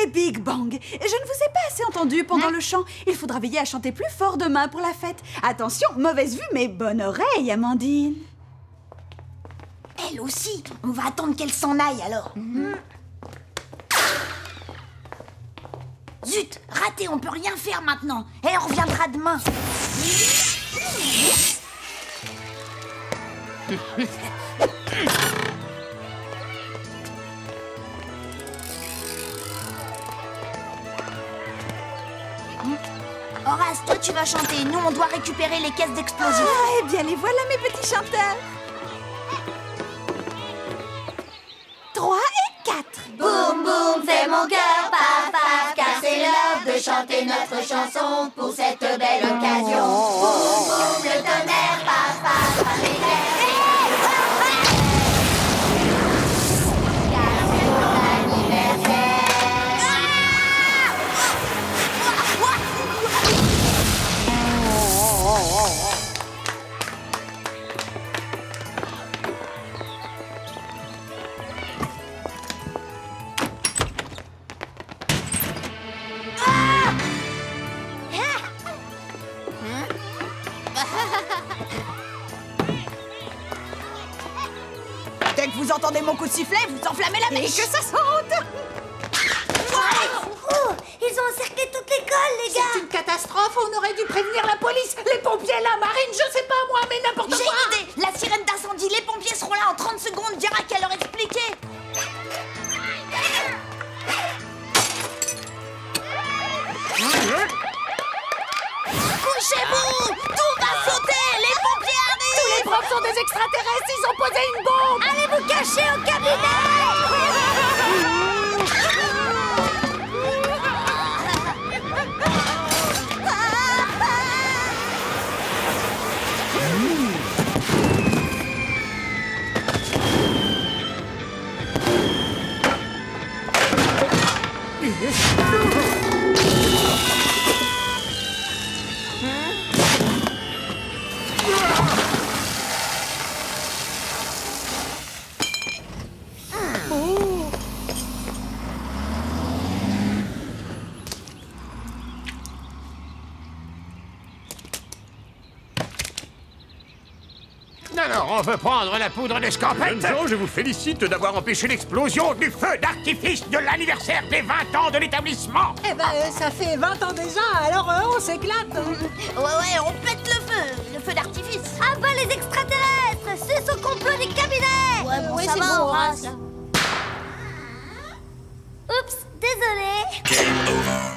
Et Big Bang. Je ne vous ai pas assez entendu pendant le chant. Il faudra veiller à chanter plus fort demain pour la fête. Attention, mauvaise vue, mais bonne oreille, Amandine. Elle aussi. On va attendre qu'elle s'en aille alors. Zut, raté, on peut rien faire maintenant. Et on reviendra demain. Horace, toi tu vas chanter. Nous, on doit récupérer les caisses d'explosifs. Ah, eh bien, les voilà mes petits chanteurs. 3 et 4. Boum boum, fais mon cœur, paf paf, car c'est l'heure de chanter notre chanson pour cette belle occasion. Boum boum, le tonnerre, paf paf, paf éclair. Car c'est ton anniversaire. Dès que vous entendez mon coup de sifflet, vous enflammez la mèche. Et que ça saute. Oh, ils ont encerclé toute l'école, les gars. C'est une catastrophe, on aurait dû prévenir la police, les pompiers, la marine, je sais pas moi, mais n'importe quoi. J'ai une idée. La sirène d'incendie, les pompiers seront là en 30 secondes, dira qu'à leur expliquer. Couchez-vous. Tout va sauter. Les pompiers arrivent. Tous les profs sont des extraterrestres, ils ont posé une bombe. Allez vous cacher au cabinet. Alors, on veut prendre la poudre d'escampette. Jeunes gens, je vous félicite d'avoir empêché l'explosion du feu d'artifice de l'anniversaire des 20 ans de l'établissement. Eh ben, ça fait 20 ans déjà, alors on s'éclate. Ouais, on pète le feu d'artifice. Ah bah les extraterrestres, c'est au complot des cabinets. Ouais, bon, ça c'est va, bon, Horace. Oups, désolé. Game over.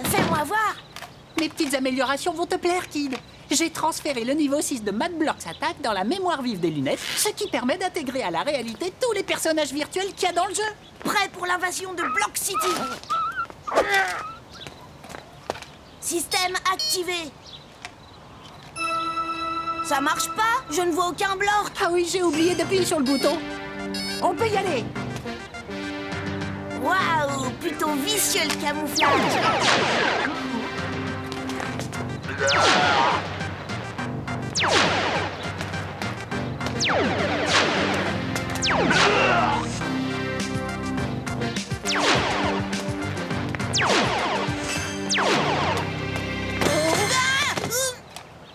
Fais-moi voir. Mes petites améliorations vont te plaire, Kid. J'ai transféré le niveau 6 de Mad Blocks Attack dans la mémoire vive des lunettes, ce qui permet d'intégrer à la réalité tous les personnages virtuels qu'il y a dans le jeu. Prêt pour l'invasion de Block City. Système activé. Ça marche pas? Je ne vois aucun bloc. Ah oui, j'ai oublié d'appuyer sur le bouton. On peut y aller. Waouh, plutôt vicieux le camouflage.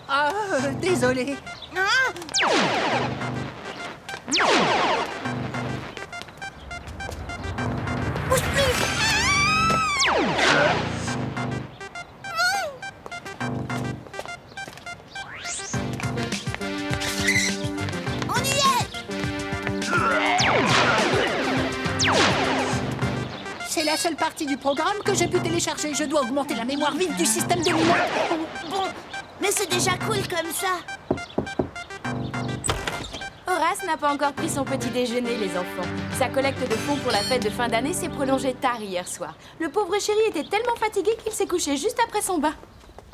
Ah, désolé. Bouge plus. On y est. C'est la seule partie du programme que j'ai pu télécharger. Je dois augmenter la mémoire vive du système de lunettes. Bon, mais c'est déjà cool comme ça. Horace n'a pas encore pris son petit déjeuner, les enfants. Sa collecte de fonds pour la fête de fin d'année s'est prolongée tard hier soir. Le pauvre chéri était tellement fatigué qu'il s'est couché juste après son bain.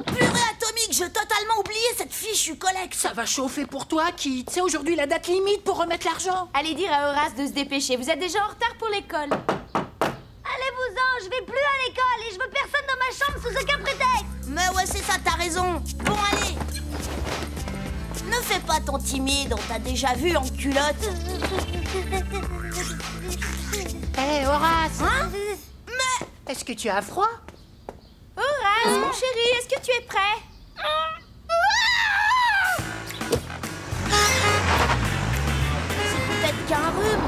Purée atomique, j'ai totalement oublié cette fichue collecte. Ça va chauffer pour toi, Kid. C'est aujourd'hui la date limite pour remettre l'argent. Allez dire à Horace de se dépêcher. Vous êtes déjà en retard pour l'école. Allez-vous-en, je vais plus à l'école et je veux personne dans ma chambre sous aucun prétexte. Mais ouais, c'est ça, t'as raison. Bon, allez. Ne fais pas ton timide, on t'a déjà vu en culotte. Hé, Horace. Hein? Mais... Est-ce que tu as froid? Horace, mon chéri, est-ce que tu es prêt? C'est peut-être qu'un rhume.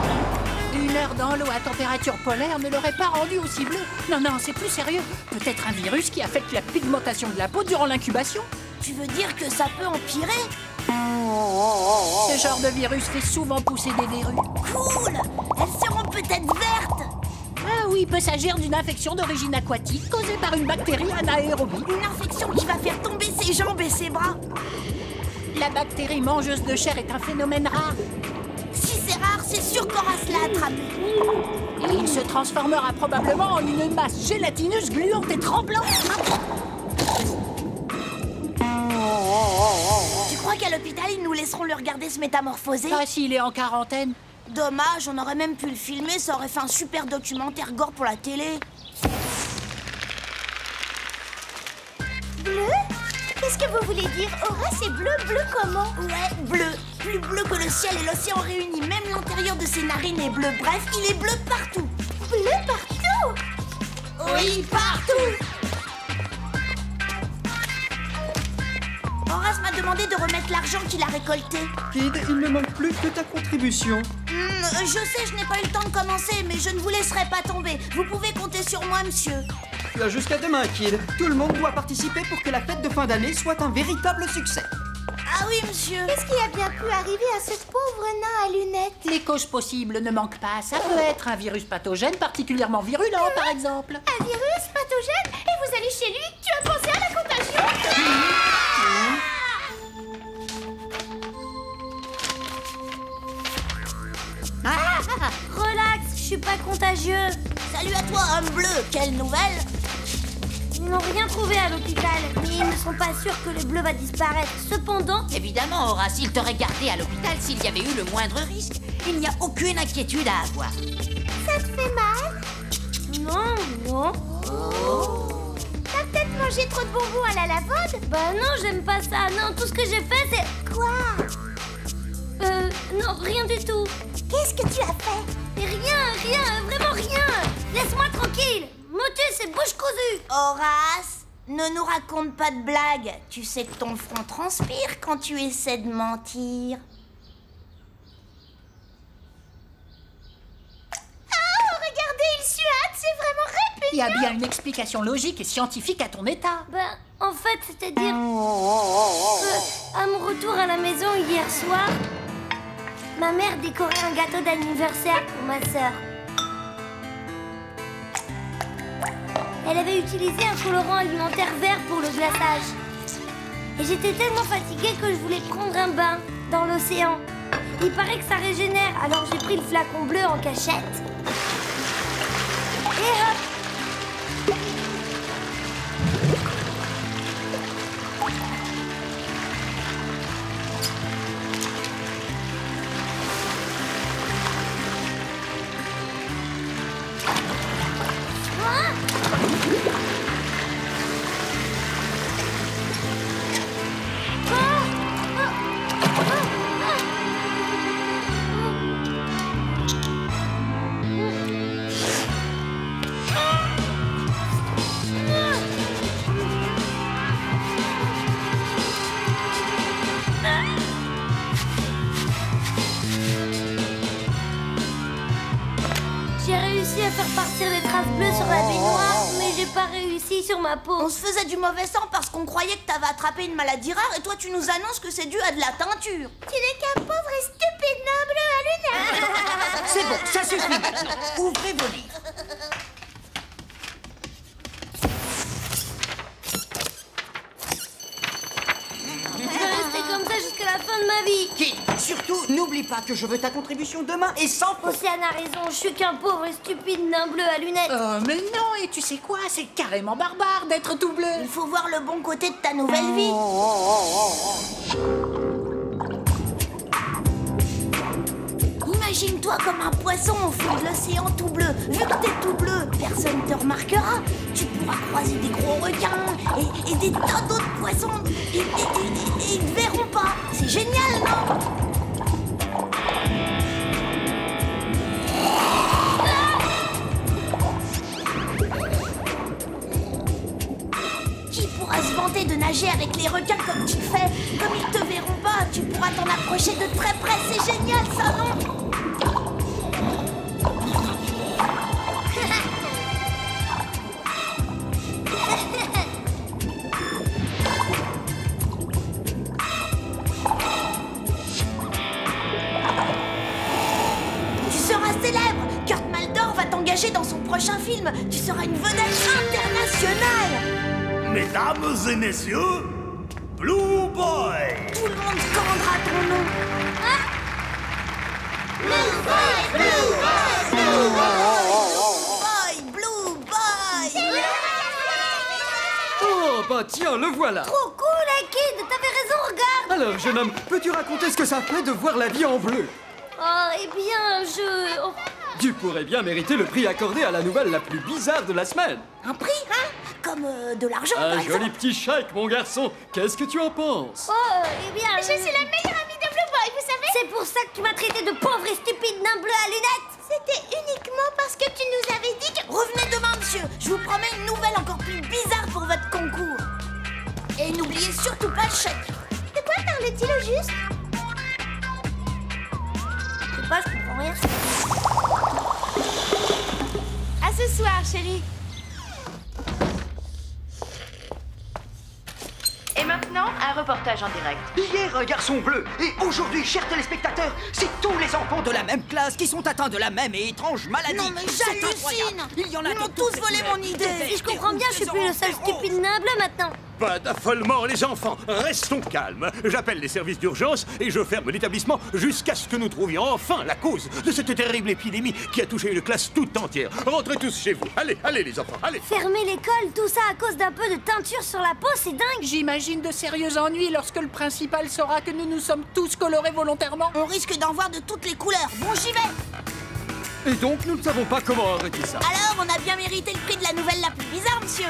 1 heure dans l'eau à température polaire ne l'aurait pas rendu aussi bleu. Non, c'est plus sérieux. Peut-être un virus qui affecte la pigmentation de la peau durant l'incubation. Tu veux dire que ça peut empirer? Ce genre de virus fait souvent pousser des verrues. Cool! Elles seront peut-être vertes. Ah oui, il peut s'agir d'une infection d'origine aquatique causée par une bactérie anaérobie. Une infection qui va faire tomber ses jambes et ses bras. La bactérie mangeuse de chair est un phénomène rare. Si c'est rare, c'est sûr qu'Horace l'a attrapé. Et il se transformera probablement en une masse gélatineuse gluante et tremblante. Tu crois qu'à l'hôpital, ils nous laisseront le regarder se métamorphoser? Pas s'il est en quarantaine. Dommage, on aurait même pu le filmer, ça aurait fait un super documentaire gore pour la télé. Bleu? Qu'est-ce que vous voulez dire? Horace est bleu, bleu comment? Ouais, bleu. Plus bleu que le ciel et l'océan réunis. Même l'intérieur de ses narines est bleu. Bref, il est bleu partout. Bleu partout? Oui, partout. Horace m'a demandé de remettre l'argent qu'il a récolté. Kid, il ne manque plus que ta contribution. Je sais, je n'ai pas eu le temps de commencer, mais je ne vous laisserai pas tomber. Vous pouvez compter sur moi, monsieur. Tu as jusqu'à demain, Kid. Tout le monde doit participer pour que la fête de fin d'année soit un véritable succès. Ah oui, monsieur. Qu'est-ce qui a bien pu arriver à ce pauvre nain à lunettes? Les causes possibles ne manquent pas. Ça peut être un virus pathogène particulièrement virulent, par exemple. Un virus pathogène? Et vous allez chez lui? Tu as pensé à la contagion? Relax, je suis pas contagieux. Salut à toi, homme bleu. Quelle nouvelle? Ils n'ont rien trouvé à l'hôpital, mais ils ne sont pas sûrs que le bleu va disparaître. Cependant... Évidemment, Horace, il t'aurait gardé à l'hôpital s'il y avait eu le moindre risque. Il n'y a aucune inquiétude à avoir. Ça te fait mal? Non, non. Oh. T'as peut-être mangé trop de bonbons à la lavande? Bah non, j'aime pas ça. Non, tout ce que j'ai fait, c'est... Quoi? Non, rien du tout. Qu'est-ce que tu as fait? Rien, vraiment rien. Laisse-moi tranquille. Motus et bouche cousue. Horace, ne nous raconte pas de blagues. Tu sais que ton front transpire quand tu essaies de mentir. Oh, regardez, il suate. C'est vraiment répugnant. Il y a bien une explication logique et scientifique à ton état. Ben, en fait, c'est-à-dire... à mon retour à la maison hier soir, ma mère décorait un gâteau d'anniversaire pour ma sœur. Elle avait utilisé un colorant alimentaire vert pour le glaçage. Et j'étais tellement fatiguée que je voulais prendre un bain dans l'océan. Il paraît que ça régénère, alors j'ai pris le flacon bleu en cachette. Et hop! J'ai réussi à faire partir les traces bleues sur la baignoire, mais j'ai pas réussi sur ma peau. On se faisait du mauvais sang parce qu'on croyait que t'avais attrapé une maladie rare et toi tu nous annonces que c'est dû à de la teinture. Tu n'es qu'un pauvre et stupide noble à lunettes. C'est bon, ça suffit maintenant. Ouvrez vos livres. Je vais rester comme ça jusqu'à la fin de ma vie. Kid, surtout, n'oublie pas que je veux ta contribution demain et sans faute. Océane a raison, je suis qu'un pauvre et stupide nain bleu à lunettes. Oh, mais non, et tu sais quoi? C'est carrément barbare d'être tout bleu. Il faut voir le bon côté de ta nouvelle vie. Imagine-toi comme un poisson au fond de l'océan tout bleu. Vu que t'es tout bleu, personne te remarquera. Tu pourras croiser des gros requins et des tas d'autres poissons. Et ils te verront pas. C'est génial, non? Qui pourra se vanter de nager avec les requins comme tu le fais? Comme ils te verront pas, tu pourras t'en approcher de très près. C'est génial, ça, non? Tu seras célèbre. Kurt Maldor va t'engager dans son prochain film. Tu seras une vedette internationale. Mesdames et messieurs, Blue Boy. Tout le monde commandera ton nom. Hein? Blue Boy, Blue Boy, Blue Blue Boy. Oh, bah tiens, le voilà. Trop cool, hein, Kid. T'avais raison, regarde. Alors, jeune homme, peux-tu raconter ce que ça fait de voir la vie en bleu? Oh, eh bien, oh. Tu pourrais bien mériter le prix accordé à la nouvelle la plus bizarre de la semaine. Un prix, hein? Comme de l'argent, par Un exemple. joli petit chèque, mon garçon. Qu'est-ce que tu en penses? Oh, eh bien... Je suis la meilleure amie de Blue Boy, vous savez. C'est pour ça que tu m'as traité de pauvre et stupide nain bleu à lunettes. C'était uniquement parce que tu nous avais dit que... Revenez demain, monsieur. Je vous promets une nouvelle encore plus bizarre pour votre concours. Et n'oubliez surtout pas le chèque. De quoi parle-t-il au juste? Je sais pas, je comprends rien. À ce soir, chérie. maintenant, un reportage en direct. Hier, un garçon bleu. Et aujourd'hui, chers téléspectateurs, c'est tous les enfants de la même classe qui sont atteints de la même et étrange maladie. Non mais C'est j'hallucine. incroyable. Il y en a Ils m'ont de tous toutes volé les mon couleurs. idée. Si je comprends bien, je suis plus le seul stupide nain bleu maintenant. Pas d'affolement, les enfants. Restons calmes. J'appelle les services d'urgence et je ferme l'établissement jusqu'à ce que nous trouvions enfin la cause de cette terrible épidémie qui a touché une classe toute entière. Rentrez tous chez vous. Allez, allez les enfants, allez. Fermer l'école, tout ça à cause d'un peu de teinture sur la peau, c'est dingue. J'imagine de sérieux ennuis lorsque le principal saura que nous nous sommes tous colorés volontairement. On risque d'en voir de toutes les couleurs. Bon, j'y vais. Et donc, nous ne savons pas comment arrêter ça. Alors, on a bien mérité le prix de la nouvelle la plus bizarre, monsieur.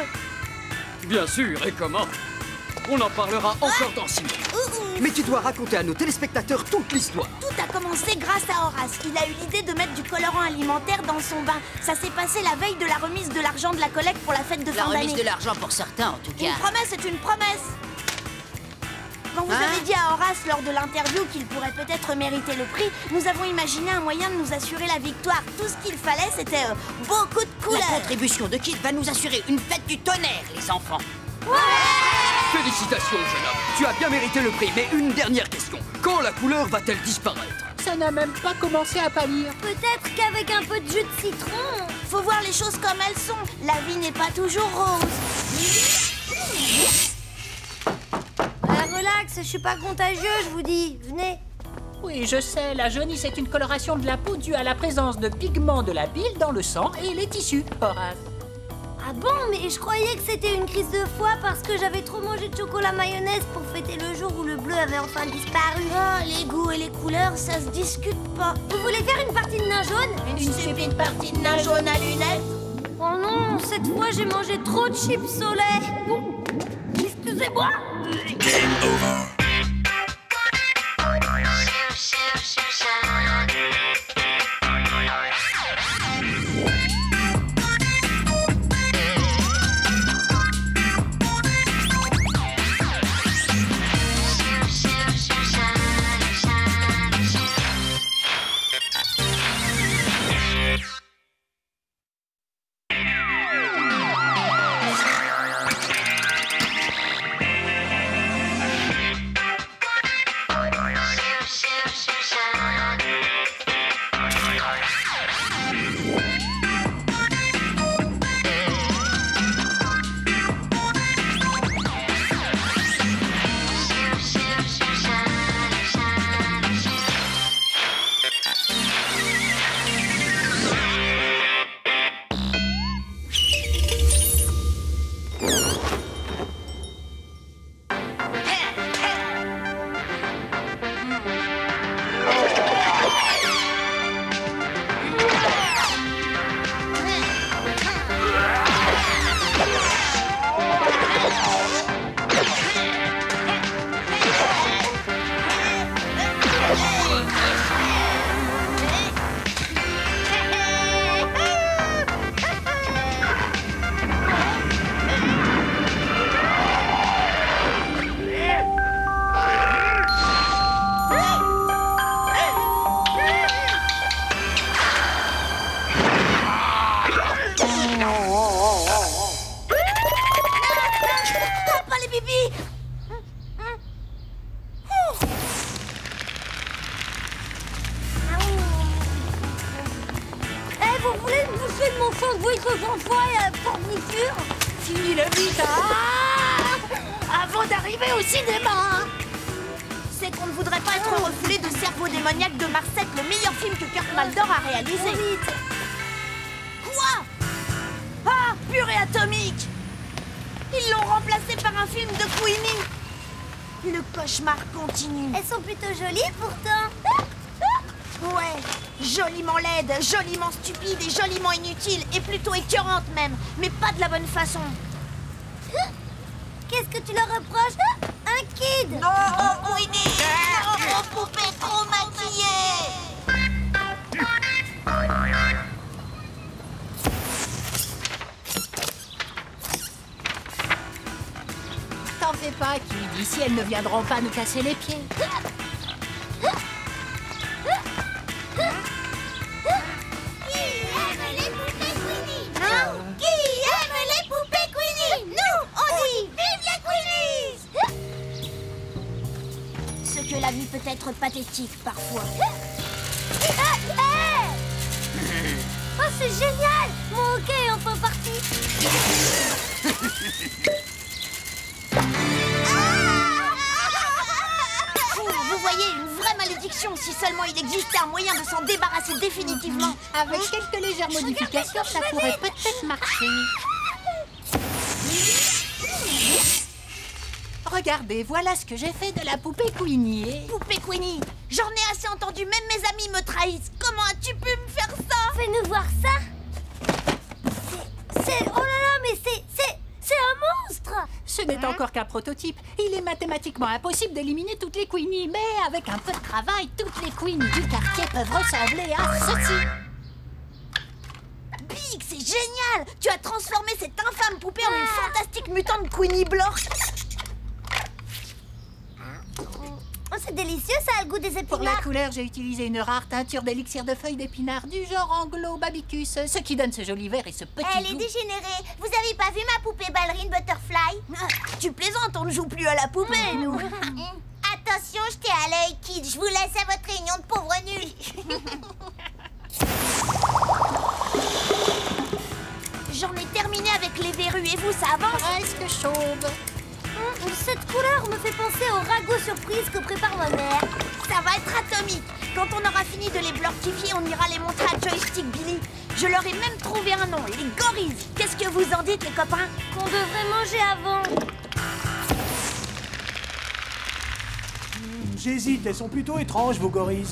Bien sûr, et comment? On en parlera encore dans 6 mois. Mais tu dois raconter à nos téléspectateurs toute l'histoire. Tout a commencé grâce à Horace. Il a eu l'idée de mettre du colorant alimentaire dans son bain. Ça s'est passé la veille de la remise de l'argent de la collecte pour la fête de fin La d'année. remise de l'argent pour certains, en tout cas. Une promesse est une promesse. Quand vous avez dit à Horace lors de l'interview qu'il pourrait peut-être mériter le prix, nous avons imaginé un moyen de nous assurer la victoire. Tout ce qu'il fallait, c'était beaucoup de couleurs. La contribution de Kid va nous assurer une fête du tonnerre, les enfants. Félicitations, jeune homme. Tu as bien mérité le prix, mais une dernière question. Quand la couleur va-t-elle disparaître? Ça n'a même pas commencé à pâlir. Peut-être qu'avec un peu de jus de citron. Faut voir les choses comme elles sont. La vie n'est pas toujours rose. Relax, je suis pas contagieux, je vous dis. Venez. Oui, je sais, la jaunisse est une coloration de la peau due à la présence de pigments de la bile dans le sang et les tissus, Horace. Ah bon, mais je croyais que c'était une crise de foie parce que j'avais trop mangé de chocolat mayonnaise pour fêter le jour où le bleu avait enfin disparu. Ah, les goûts et les couleurs, ça se discute pas. Vous voulez faire une partie de nain jaune? Une stupide partie de nain jaune à lunettes? Oh non, cette fois j'ai mangé trop de chips au lait. Excusez-moi. Fini le vite, avant d'arriver au cinéma. C'est qu'on ne voudrait pas être refoulé de Cerveau démoniaque de Marcette, le meilleur film que Kurt Maldor a réalisé. Quoi? Ah, purée atomique! Ils l'ont remplacé par un film de Queenie. Le cauchemar continue. Elles sont plutôt jolies pourtant. Ouais, joliment laide, joliment stupide et joliment inutile, et plutôt écœurante même, mais pas de la bonne façon. Qu'est-ce que tu leur reproches? Un kid! Non, oh Queenie! Non, oh poupée trop maquillée! T'en fais pas, Kid, ici elles ne viendront pas nous casser les pieds. la vie peut être pathétique parfois. Oh, c'est génial! Mon hockey est enfin parti! Vous voyez, une vraie malédiction, si seulement il existait un moyen de s'en débarrasser définitivement. Avec quelques légères modifications, ça pourrait peut-être marcher. Regardez, voilà ce que j'ai fait de la poupée Queenie. Poupée Queenie, j'en ai assez entendu, même mes amis me trahissent. Comment as-tu pu me faire ça? Fais-nous voir ça! C'est... Oh là là, mais c'est un monstre! Ce n'est encore qu'un prototype. Il est mathématiquement impossible d'éliminer toutes les Queenies, mais avec un peu de travail, toutes les Queenies du quartier peuvent ressembler à ceci. Big, c'est génial! Tu as transformé cette infâme poupée en une fantastique mutante Queenie Blork. Oh, c'est délicieux, ça a le goût des épinards. Pour la couleur, j'ai utilisé une rare teinture d'élixir de feuilles d'épinards du genre Anglo-Babicus, ce qui donne ce joli vert et ce petit Elle goût. est dégénérée. Vous avez pas vu ma poupée ballerine Butterfly? Tu plaisantes, on ne joue plus à la poupée, nous. Attention, jetez à l'œil, kid. Je vous laisse à votre réunion de pauvres nuls. J'en ai terminé avec les verrues et vous, ça avance? Presque chauve. Cette couleur me fait penser au ragoût surprise que prépare ma mère. Ça va être atomique. Quand on aura fini de les blortifier, on ira les montrer à Joystick Billy. Je leur ai même trouvé un nom, les Gorilles. Qu'est-ce que vous en dites, les copains? Qu'on devrait manger avant. J'hésite, elles sont plutôt étranges, vos gorilles.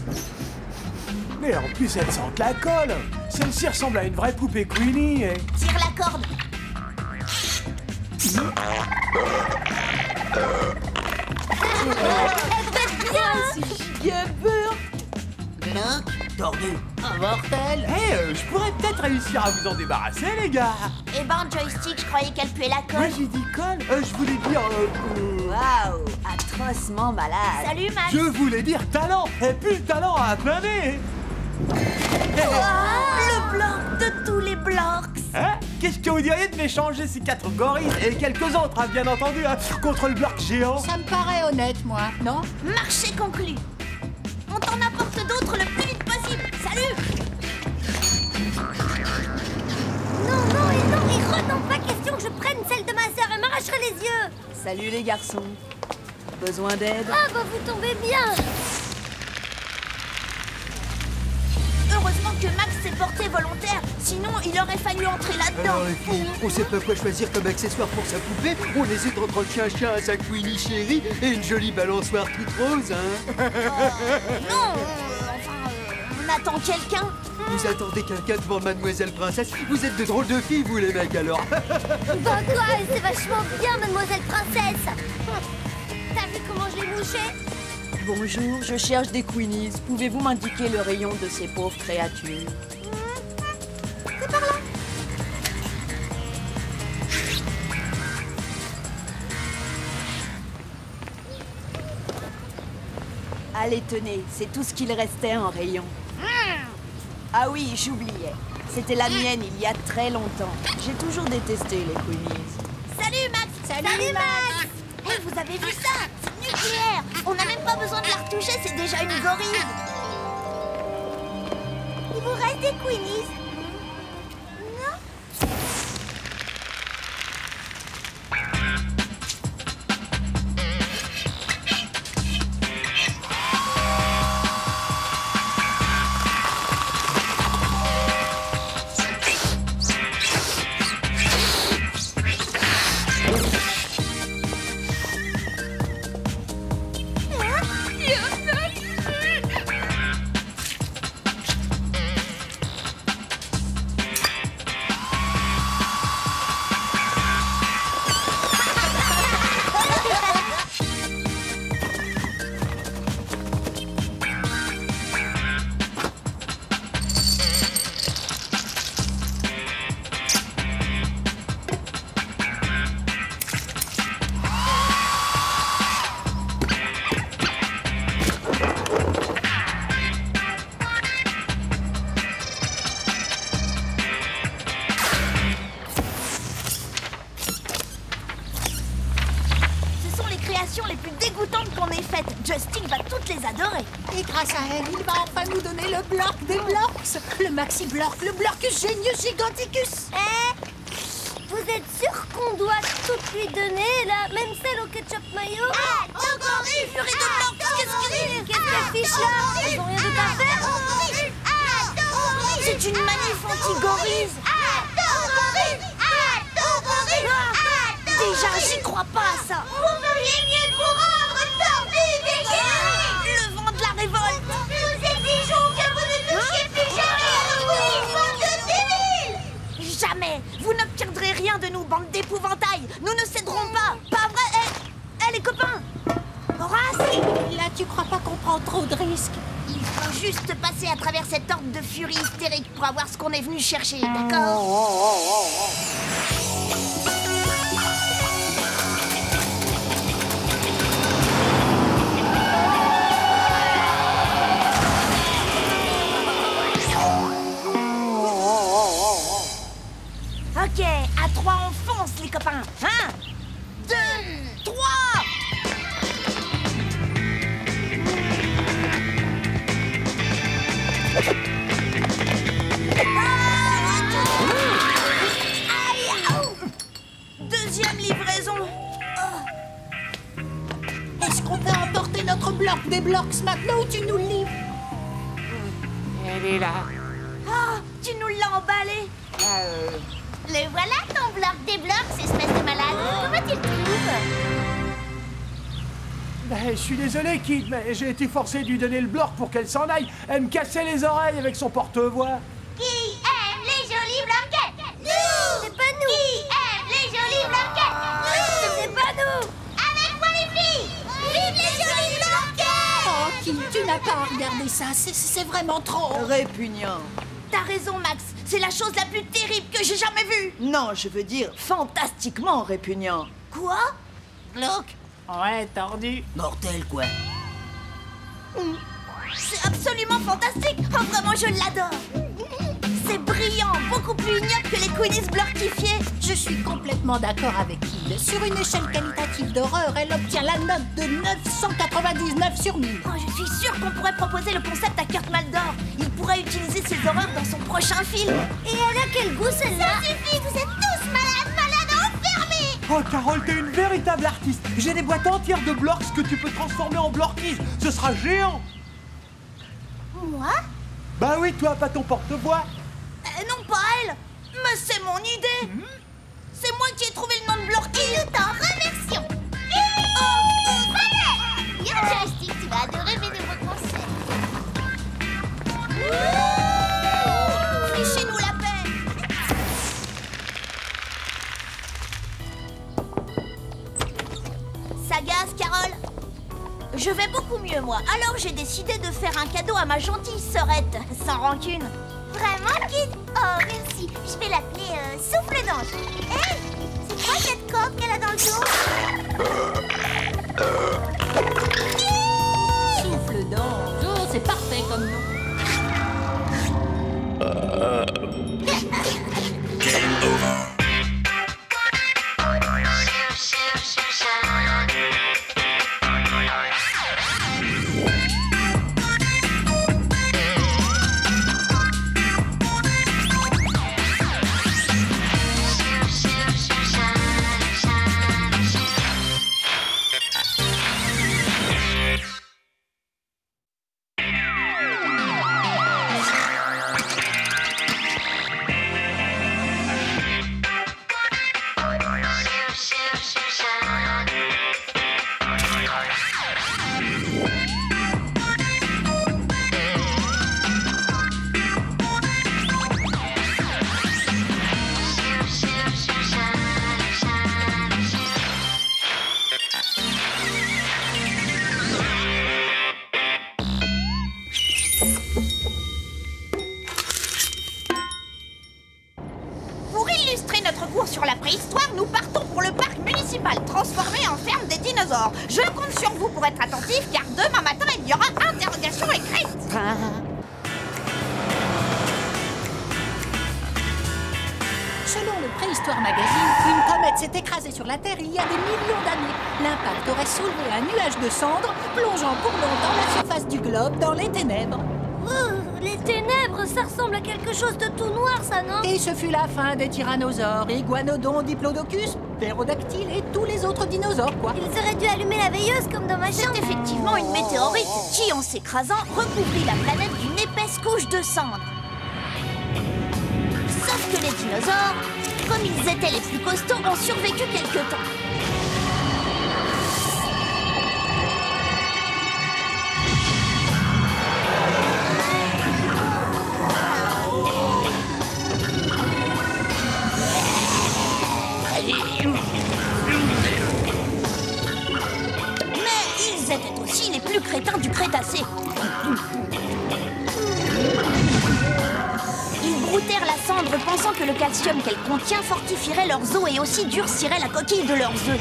Mais en plus, elles sentent la colle. Celle-ci ressemble à une vraie poupée Queenie et... Tire la corde. Tordu. Mortel. Je pourrais peut-être réussir à vous en débarrasser, les gars. Eh ben, Joystick, je croyais qu'elle puait la colle. Moi, j'ai dit colle. Je voulais dire... Waouh, atrocement malade. Salut, Max. Je voulais dire talent. Et puis le talent à plein nez. Le Blork de tous les Blorks. Hein? Qu'est-ce que vous diriez de m'échanger ces 4 gorilles et quelques autres, hein, bien entendu, hein, contre le Blork géant? Ça me paraît honnête, moi, non? Marché conclu. On t'en apporte d'autres le plus vite possible. Salut. Non, pas question que je prenne celle de ma sœur. Elle m'arracherait les yeux. Salut les garçons. Besoin d'aide? Ah bah vous tombez bien. Heureusement que Max s'est porté volontaire, sinon il aurait fallu entrer là-dedans. Alors les filles, on sait pas quoi choisir comme accessoire pour sa poupée. On hésite entre le chien à sa Queenie chérie et une jolie balançoire toute rose, hein. Non, on attend quelqu'un. Vous attendez quelqu'un devant Mademoiselle Princesse? Vous êtes de drôles de filles, vous les mecs, alors. Bah quoi, c'est vachement bien, Mademoiselle Princesse. T'as vu comment je l'ai mouché? Bonjour, je cherche des Queenies. Pouvez-vous m'indiquer le rayon de ces pauvres créatures? C'est par là. Allez, tenez, c'est tout ce qu'il restait en rayon. Ah oui, j'oubliais. C'était la mienne il y a très longtemps. J'ai toujours détesté les Queenies. Salut, Max. Salut, Max. Hey, vous avez vu ça? C'est nucléaire. On n'a même pas besoin de la retoucher, c'est déjà une gorille. Il vous reste des Queenies? Non? créations les plus dégoûtantes qu'on ait faites. Justin va toutes les adorer. Et grâce à elle, il va enfin nous donner le bloc des blocs. Le maxi bloc, le bloc Genius Giganticus. Vous êtes sûr qu'on doit toutes lui donner, là? Même celle au ketchup mayo? Ah, encore une furie de blocs. Qu'est-ce qu'elle fiche là? Ils ont rien de à faire? C'est une manif anti-gorise. Déjà, j'y crois pas à ça. Vous feriez mieux de vous rendre, tordu dégueulasse! Le vent de la révolte. Nous exigeons que vous ne touchiez plus jamais à nos couilles, bande de débiles! Jamais. Vous n'obtiendrez rien de nous, bande d'épouvantails. Nous ne céderons pas. Pas vrai? Les copains. Horace. Là, tu crois pas qu'on prend trop de risques? Il faut juste passer à travers cette horde de furie hystérique pour avoir ce qu'on est venu chercher, d'accord? Ok, à 3 on fonce les copains. 1, 2, 3. Deuxième livraison. Est-ce qu'on peut emporter notre bloc des blocs maintenant ou tu nous le livres? Elle est là. Ah, tu nous l'as emballé. Le voilà ton bloc des blocs, espèce de malade. Comment tu le trouves? Ben, je suis désolé, Kid, mais j'ai été forcé de lui donner le bloc pour qu'elle s'en aille. Elle me cassait les oreilles avec son porte-voix. Qui aime les jolies blanquettes? Nous! C'est pas nous! Qui aime les jolies blanquettes? Nous! C'est pas nous! Avec moi les filles! Vive les jolies blanquettes! Oh, Kid, tu n'as pas à regarder ça. C'est vraiment trop. Répugnant. T'as raison, Max. C'est la chose la plus terrible que j'ai jamais vue. Non, je veux dire fantastiquement répugnant. Quoi? Glauque. Ouais, tordu. Mortel, quoi. C'est absolument fantastique. Oh, vraiment, je l'adore. C'est brillant, beaucoup plus ignoble que les Queenies blurtifiées. Je suis complètement d'accord avec Kid. Sur une échelle qualitative d'horreur, elle obtient la note de 999 sur 1000. Oh, je suis sûre qu'on pourrait proposer le concept à Kurt Maldor. Il pourrait utiliser ses horreurs dans son prochain film. Et elle a quel goût celle-là? Ça suffit, vous êtes tous malades, enfermés! Oh, Carole, t'es une véritable artiste. J'ai des boîtes entières de blocs que tu peux transformer en blorkies. Ce sera géant. Moi? Bah oui, toi, pas ton porte-voix. Non, pas elle. Mais c'est mon idée. C'est moi qui ai trouvé le nom de Blorky. Et nous t'en remercions. Bien, Justin, tu vas adorer mes nouveaux concepts. Fichez-nous la paix. Ça gaz, Carole? Je vais beaucoup mieux, moi. Alors j'ai décidé de faire un cadeau à ma gentille sœurette, sans rancune. Vraiment, Kid? Oh, merci. Je vais l'appeler Souffle d'ange. Hé, c'est quoi cette coque qu'elle a dans le dos? Souffle d'ange. Oh, c'est parfait comme nom. Pour illustrer notre cours sur la préhistoire, nous partons pour le parc municipal, transformé en ferme des dinosaures. Je compte sur vous pour être attentifs, car demain matin, il y aura interrogation écrite. Selon le Histoire Magazine, une comète s'est écrasée sur la Terre il y a des millions d'années. L'impact aurait soulevé un nuage de cendres, plongeant pour longtemps la surface du globe dans les ténèbres. Les ténèbres, ça ressemble à quelque chose de tout noir, ça, non? Et ce fut la fin des tyrannosaures, iguanodons, diplodocus, ptérodactyles et tous les autres dinosaures, quoi. Ils auraient dû allumer la veilleuse comme dans ma chambre. C'est effectivement une météorite qui, en s'écrasant, recouvrit la planète d'une épaisse couche de cendres. Sauf que les dinosaures, comme ils étaient les plus costauds, ont survécu quelque temps. Mais ils étaient aussi les plus crétins du Crétacé. Ils broutèrent la cendre pensant que le calcium qu'elle contient fortifierait leurs os et aussi durcirait la coquille de leurs œufs.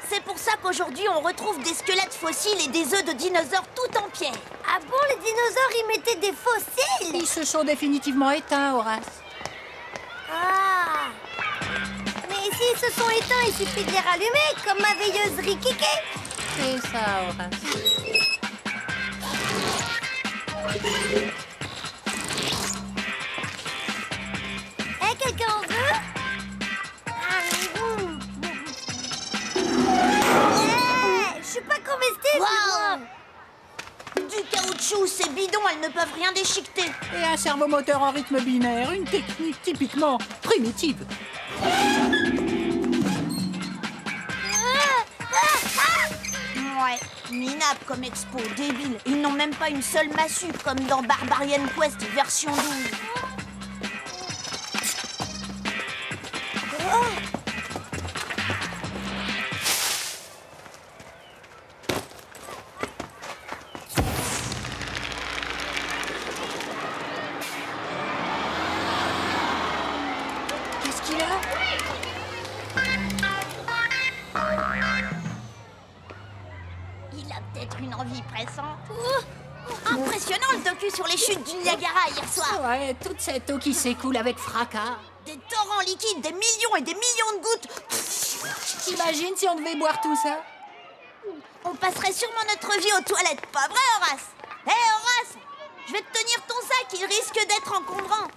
C'est pour ça qu'aujourd'hui on retrouve des squelettes fossiles et des œufs de dinosaures tout en pierre. Ah bon, les dinosaures y mettaient des fossiles? Ils se sont définitivement éteints, Horace. Ah! Mais s'ils se sont éteints, il suffit de les rallumer, comme ma veilleuse Rikiki. C'est ça, Horace. Quelqu'un en veut? Je suis pas comestible, moi. Du caoutchouc, ces bidons, elles ne peuvent rien déchiqueter. Et un servomoteur en rythme binaire, une technique typiquement primitive. Ouais, minable comme expo, débile. Ils n'ont même pas une seule massue, comme dans Barbarian Quest version 12. Qu'est-ce qu'il a? Il a peut-être une envie pressante. Impressionnant le docu sur les chutes du Niagara hier soir. Ouais, toute cette eau qui s'écoule avec fracas. Des torrents liquides, des millions et des millions de gouttes. T'imagines si on devait boire tout ça? On passerait sûrement notre vie aux toilettes, pas vrai, Horace? Hé, Horace, je vais te tenir ton sac, il risque d'être encombrant.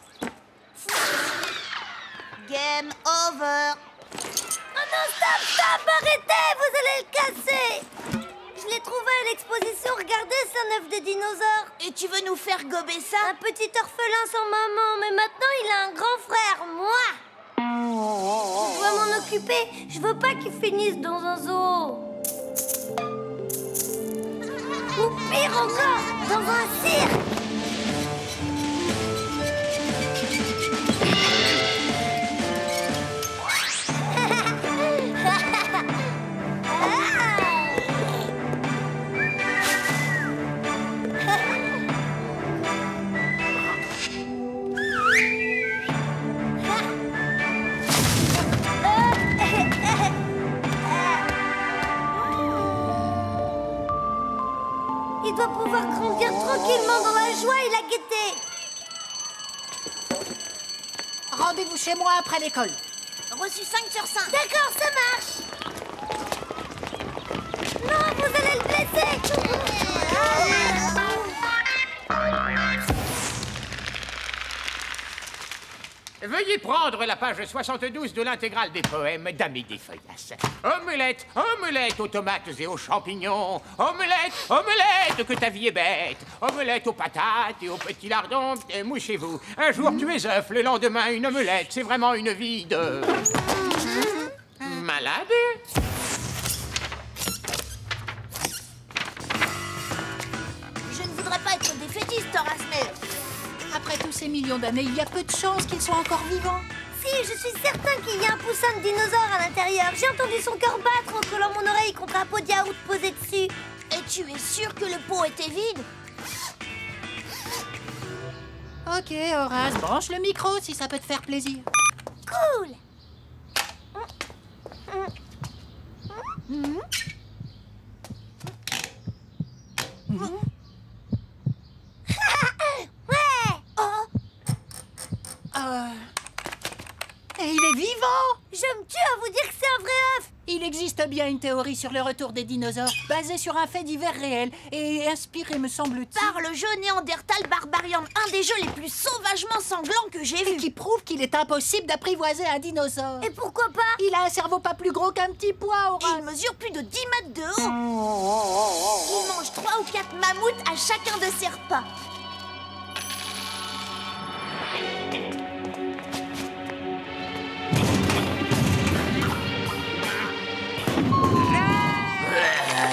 Game over. Oh non, stop, arrêtez, vous allez le casser. Je l'ai trouvé à l'exposition, regardez, c'est un œuf de dinosaure. Et tu veux nous faire gober ça? Un petit orphelin sans maman, mais maintenant il a un grand frère, moi. Je dois m'en occuper, je veux pas qu'il finisse dans un zoo. Ou pire encore, dans un cirque. Il doit pouvoir grandir tranquillement dans la joie et la gaieté. Rendez-vous chez moi après l'école. Reçu 5 sur 5. D'accord, ça marche. Non, vous allez le blesser. Veuillez prendre la page 72 de l'intégrale des poèmes d'Amédée Feuillasse. Omelette, omelette aux tomates et aux champignons. Omelette, omelette, que ta vie est bête. Omelette aux patates et aux petits lardons. Mouchez-vous. Un jour tu es œuf, le lendemain une omelette. C'est vraiment une vie de... malade. Je ne voudrais pas être défaitiste, Horace, mais... Après tous ces millions d'années, il y a peu de chances qu'ils soient encore vivants. Si, je suis certain qu'il y a un poussin de dinosaure à l'intérieur. J'ai entendu son cœur battre en collant mon oreille contre un pot de yaourt posé dessus. Et tu es sûr que le pot était vide? Ok, Horace, branche le micro si ça peut te faire plaisir. Cool. Et il est vivant! Je me tue à vous dire que c'est un vrai œuf! Il existe bien une théorie sur le retour des dinosaures, basée sur un fait divers réel et inspiré, me semble-t-il, Par le jeu Néandertal Barbarian, un des jeux les plus sauvagement sanglants que j'ai vu. et qui prouve qu'il est impossible d'apprivoiser un dinosaure. Et pourquoi pas? Il a un cerveau pas plus gros qu'un petit pois, Horace. Il mesure plus de 10 mètres de haut. Il mange 3 ou 4 mammouths à chacun de ses repas.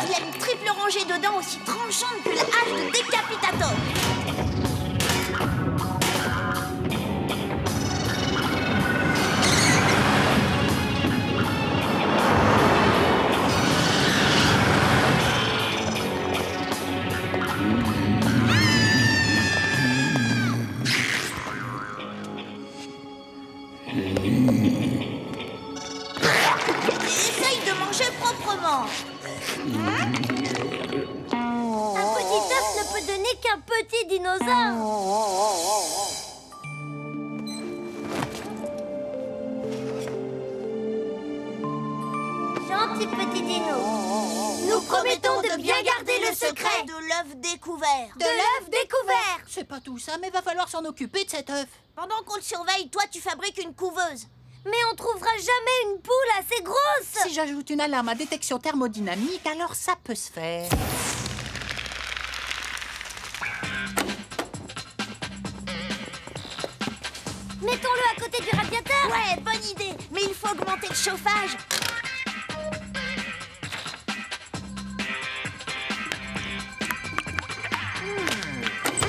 Il a une triple rangée de dents aussi tranchantes que la hache de Décapitator. Essaye de manger proprement. Un petit œuf ne peut donner qu'un petit dinosaure. Gentil petit dino. Nous promettons de bien garder le secret de l'œuf découvert. de l'œuf découvert. C'est pas tout ça, mais va falloir s'en occuper de cet œuf. Pendant qu'on le surveille, toi, tu fabriques une couveuse. Mais on trouvera jamais une poule assez grosse. Si j'ajoute une alarme à détection thermodynamique, alors ça peut se faire. Mettons-le à côté du radiateur. Ouais, bonne idée. Mais il faut augmenter le chauffage.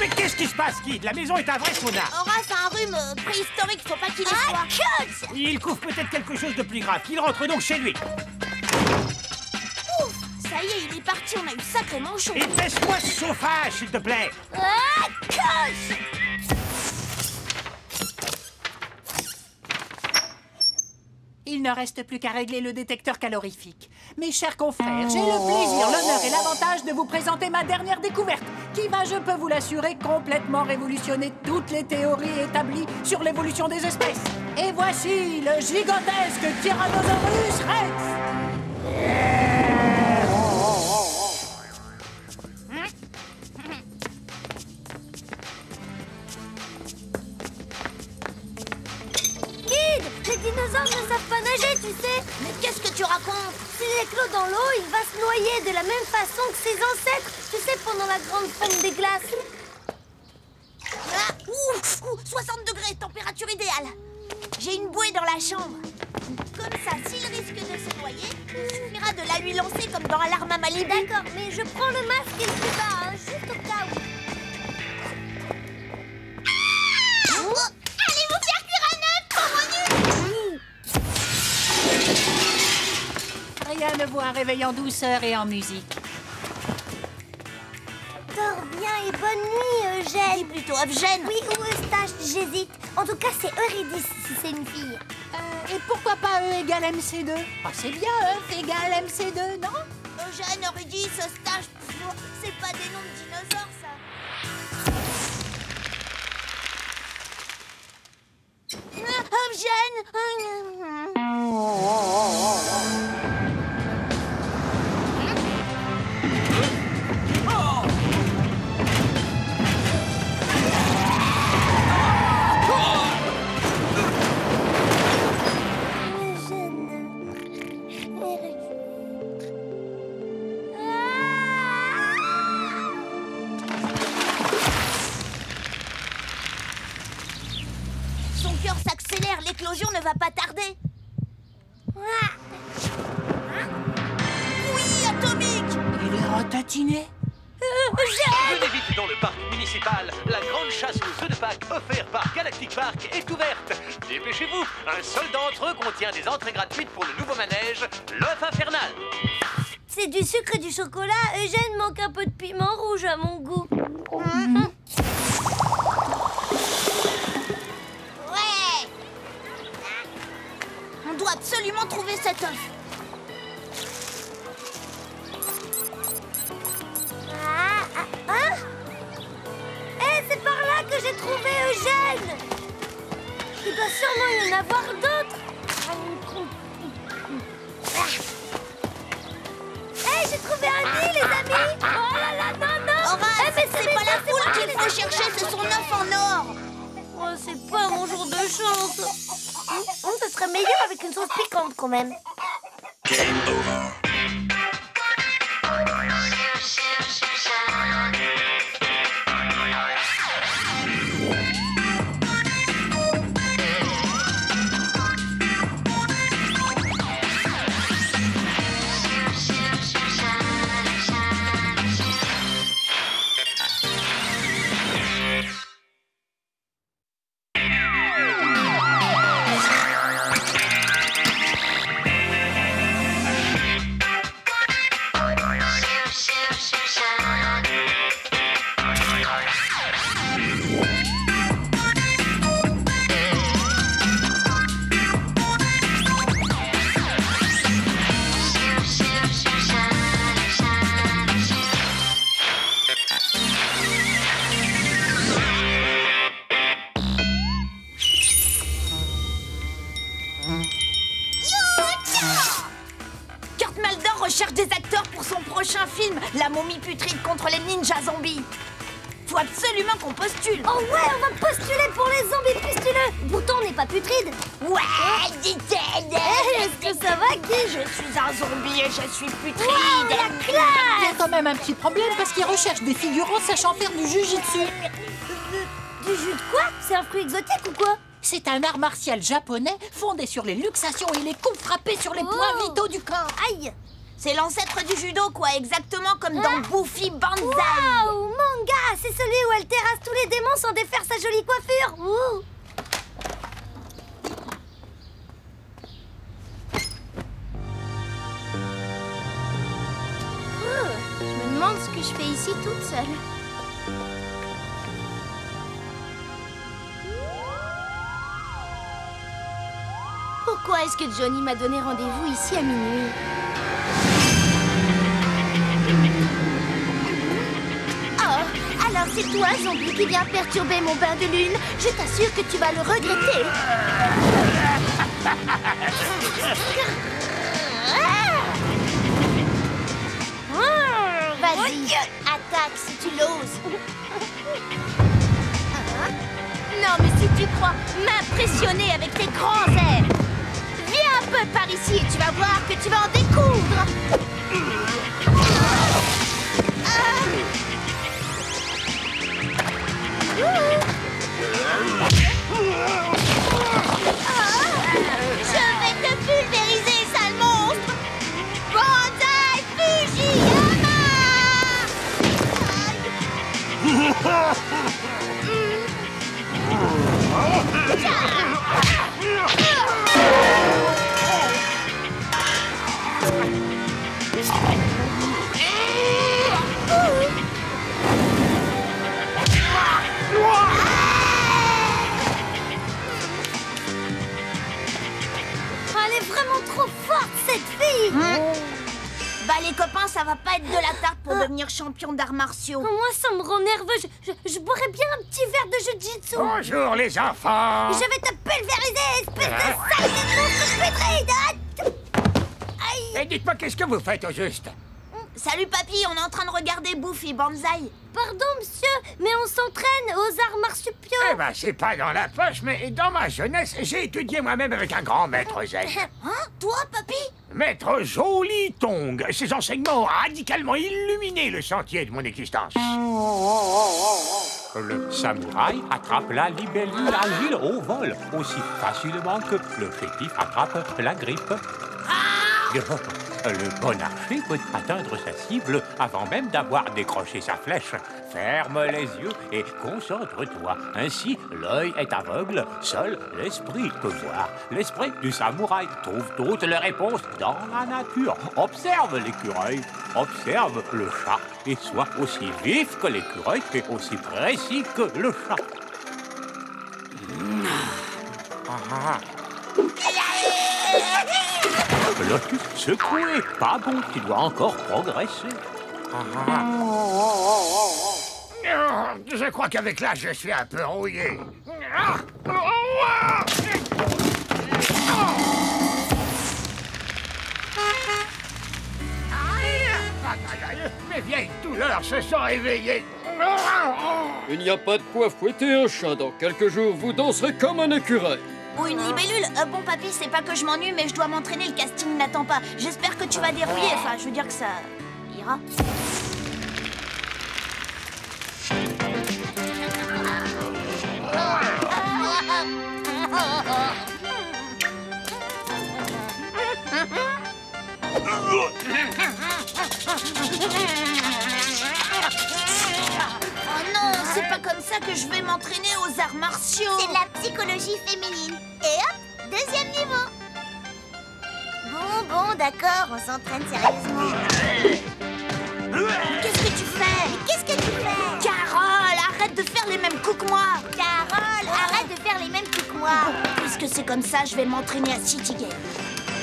Mais qu'est-ce qui se passe, Kid? La maison est un vrai sauna. Horace a un rhume préhistorique, faut pas qu'il ait froid. Il couvre peut-être quelque chose de plus grave. Il rentre donc chez lui. Ouf, ça y est, il est parti, on a eu sacrément chaud. Et baisse-moi ce chauffage, s'il te plaît. Il ne reste plus qu'à régler le détecteur calorifique. Mes chers confrères, j'ai le plaisir, l'honneur et l'avantage de vous présenter ma dernière découverte, qui va, je peux vous l'assurer, complètement révolutionner toutes les théories établies sur l'évolution des espèces. Et voici le gigantesque Tyrannosaurus Rex. Kid, les dinosaures ne savent pas nager, tu sais. Mais qu'est-ce que tu racontes? S'il éclot dans l'eau, il va se noyer de la même façon que ses ancêtres. Tu sais, pendant la grande fonte des glaces. Ah, 60 degrés, température idéale. J'ai une bouée dans la chambre. Comme ça, s'il risque de se noyer, il suffira de la lui lancer comme dans Alarme à Malibu. D'accord, mais je prends le masque et le tuba, hein, juste au cas où. Allez vous faire cuire un œuf, pauvre nul. Rien ne vaut un réveil en douceur et en musique. Dors bien et bonne nuit, Eugène. Dis plutôt Eugène. Oui, ou Eustache, j'hésite. En tout cas, c'est Eurydice si c'est une fille. Et pourquoi pas E égale MC2? Ah, c'est bien, E égale MC2, non? Eugène, Eurydice, Eustache, c'est pas des noms de dinosaures, ça. Son cœur s'accélère, l'éclosion ne va pas tarder. Oui, atomique. Il est ratatiné. Venez vite dans le parc municipal. La grande chasse aux œufs de Pâques offerte par Galactic Park est ouverte. Dépêchez-vous, un seul d'entre eux contient des entrées gratuites pour le nouveau manège, l'œuf infernal. C'est du sucre et du chocolat. Eugène manque un peu de piment rouge à mon goût. Ouais. On doit absolument trouver cet œuf. Hein? Eh, c'est par là que j'ai trouvé Eugène. doit sûrement y en avoir d'autres. Hé, j'ai trouvé un nid, les amis. Oh là là, non, non. Horace, mais c'est pas la poule qu'il faut chercher, c'est son œuf en or. Oh, c'est pas mon jour de chance. Ça serait meilleur avec une sauce piquante quand même. Cherche des acteurs pour son prochain film, La momie putride contre les ninjas zombies. Faut absolument qu'on postule. Oh ouais, on va postuler pour les zombies pustuleux. Pourtant, on n'est pas putride. Ouais, dit-elle. Est-ce que ça va, Guy? Je suis un zombie et je suis putride. Wow, la classe! Il y a quand même un petit problème parce qu'ils recherchent des figurants sachant faire du jujitsu. Du jus de quoi? C'est un fruit exotique ou quoi? C'est un art martial japonais fondé sur les luxations et les coups frappés sur les points vitaux du corps. Aïe! C'est l'ancêtre du judo, quoi, exactement comme dans Buffy Banzai. Waouh, manga! C'est celui où elle terrasse tous les démons sans défaire sa jolie coiffure. Ouh. Je me demande ce que je fais ici toute seule. Pourquoi est-ce que Johnny m'a donné rendez-vous ici à minuit? Oh, alors c'est toi, zombie, qui vient perturber mon bain de lune. Je t'assure que tu vas le regretter. Vas-y, attaque si tu l'oses. Non, mais si tu crois m'impressionner avec tes grands airs, viens un peu par ici et tu vas voir que tu vas en découdre. Je vais te pulvériser, sale monstre. Banzai Fujiyama. Elle est vraiment trop forte, cette fille. Bah les copains, ça va pas être de la tarte pour devenir champion d'arts martiaux. Moi, ça me rend nerveux. Je boirais bien un petit verre de jujitsu. Bonjour les enfants. Je vais te pulvériser, espèce de sale monstre putride. Et dites-moi, qu'est-ce que vous faites au juste? Salut papy, on est en train de regarder Buffy Banzai. Pardon monsieur, mais on s'entraîne aux arts marsupiaux. Eh ben, c'est pas dans la poche, mais dans ma jeunesse, j'ai étudié moi-même avec un grand maître zen. Hein? Toi, papy? Maître Jolie Tong. Ses enseignements ont radicalement illuminé le sentier de mon existence. Le samouraï attrape la libellule agile au vol, aussi facilement que le chétif attrape la grippe. Le bon archer peut atteindre sa cible avant même d'avoir décroché sa flèche. Ferme les yeux et concentre-toi. Ainsi, l'œil est aveugle, seul l'esprit peut voir. L'esprit du samouraï trouve toutes les réponses dans la nature. Observe l'écureuil, observe le chat, et sois aussi vif que l'écureuil et aussi précis que le chat. Lotus secoué, pas bon, tu dois encore progresser. Je crois qu'avec l'âge, je suis un peu rouillé. se réveiller. Il n'y a pas de quoi fouetter un chat. Dans quelques jours, vous danserez comme un écureuil. Ou une libellule. Bon, papy, c'est pas que je m'ennuie, mais je dois m'entraîner. Le casting n'attend pas. J'espère que tu vas dérouiller. Enfin, je veux dire que ça ira. Oh non, c'est pas comme ça que je vais m'entraîner aux arts martiaux. C'est de la psychologie féminine. Et hop, deuxième niveau. Bon, d'accord, on s'entraîne sérieusement. Qu'est-ce que tu fais? Qu'est-ce que tu fais? Carole, arrête de faire les mêmes coups que moi. Carole, arrête de faire les mêmes coups que moi. Puisque c'est comme ça, je vais m'entraîner à City Game.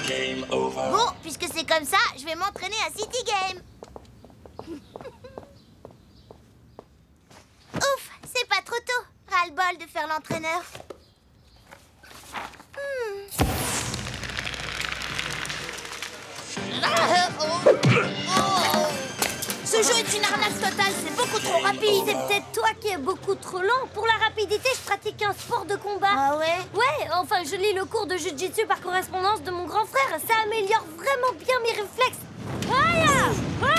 Game over. Bon, puisque c'est comme ça, je vais m'entraîner à City Game. Ouf, c'est pas trop tôt. Ras-le-bol de faire l'entraîneur. Ce jeu est une arnaque totale, c'est beaucoup trop rapide. C'est peut-être toi qui es beaucoup trop lent. Pour la rapidité, je pratique un sport de combat. Ah ouais? Ouais, enfin, je lis le cours de Jiu-Jitsu par correspondance de mon grand frère. Ça améliore vraiment bien mes réflexes.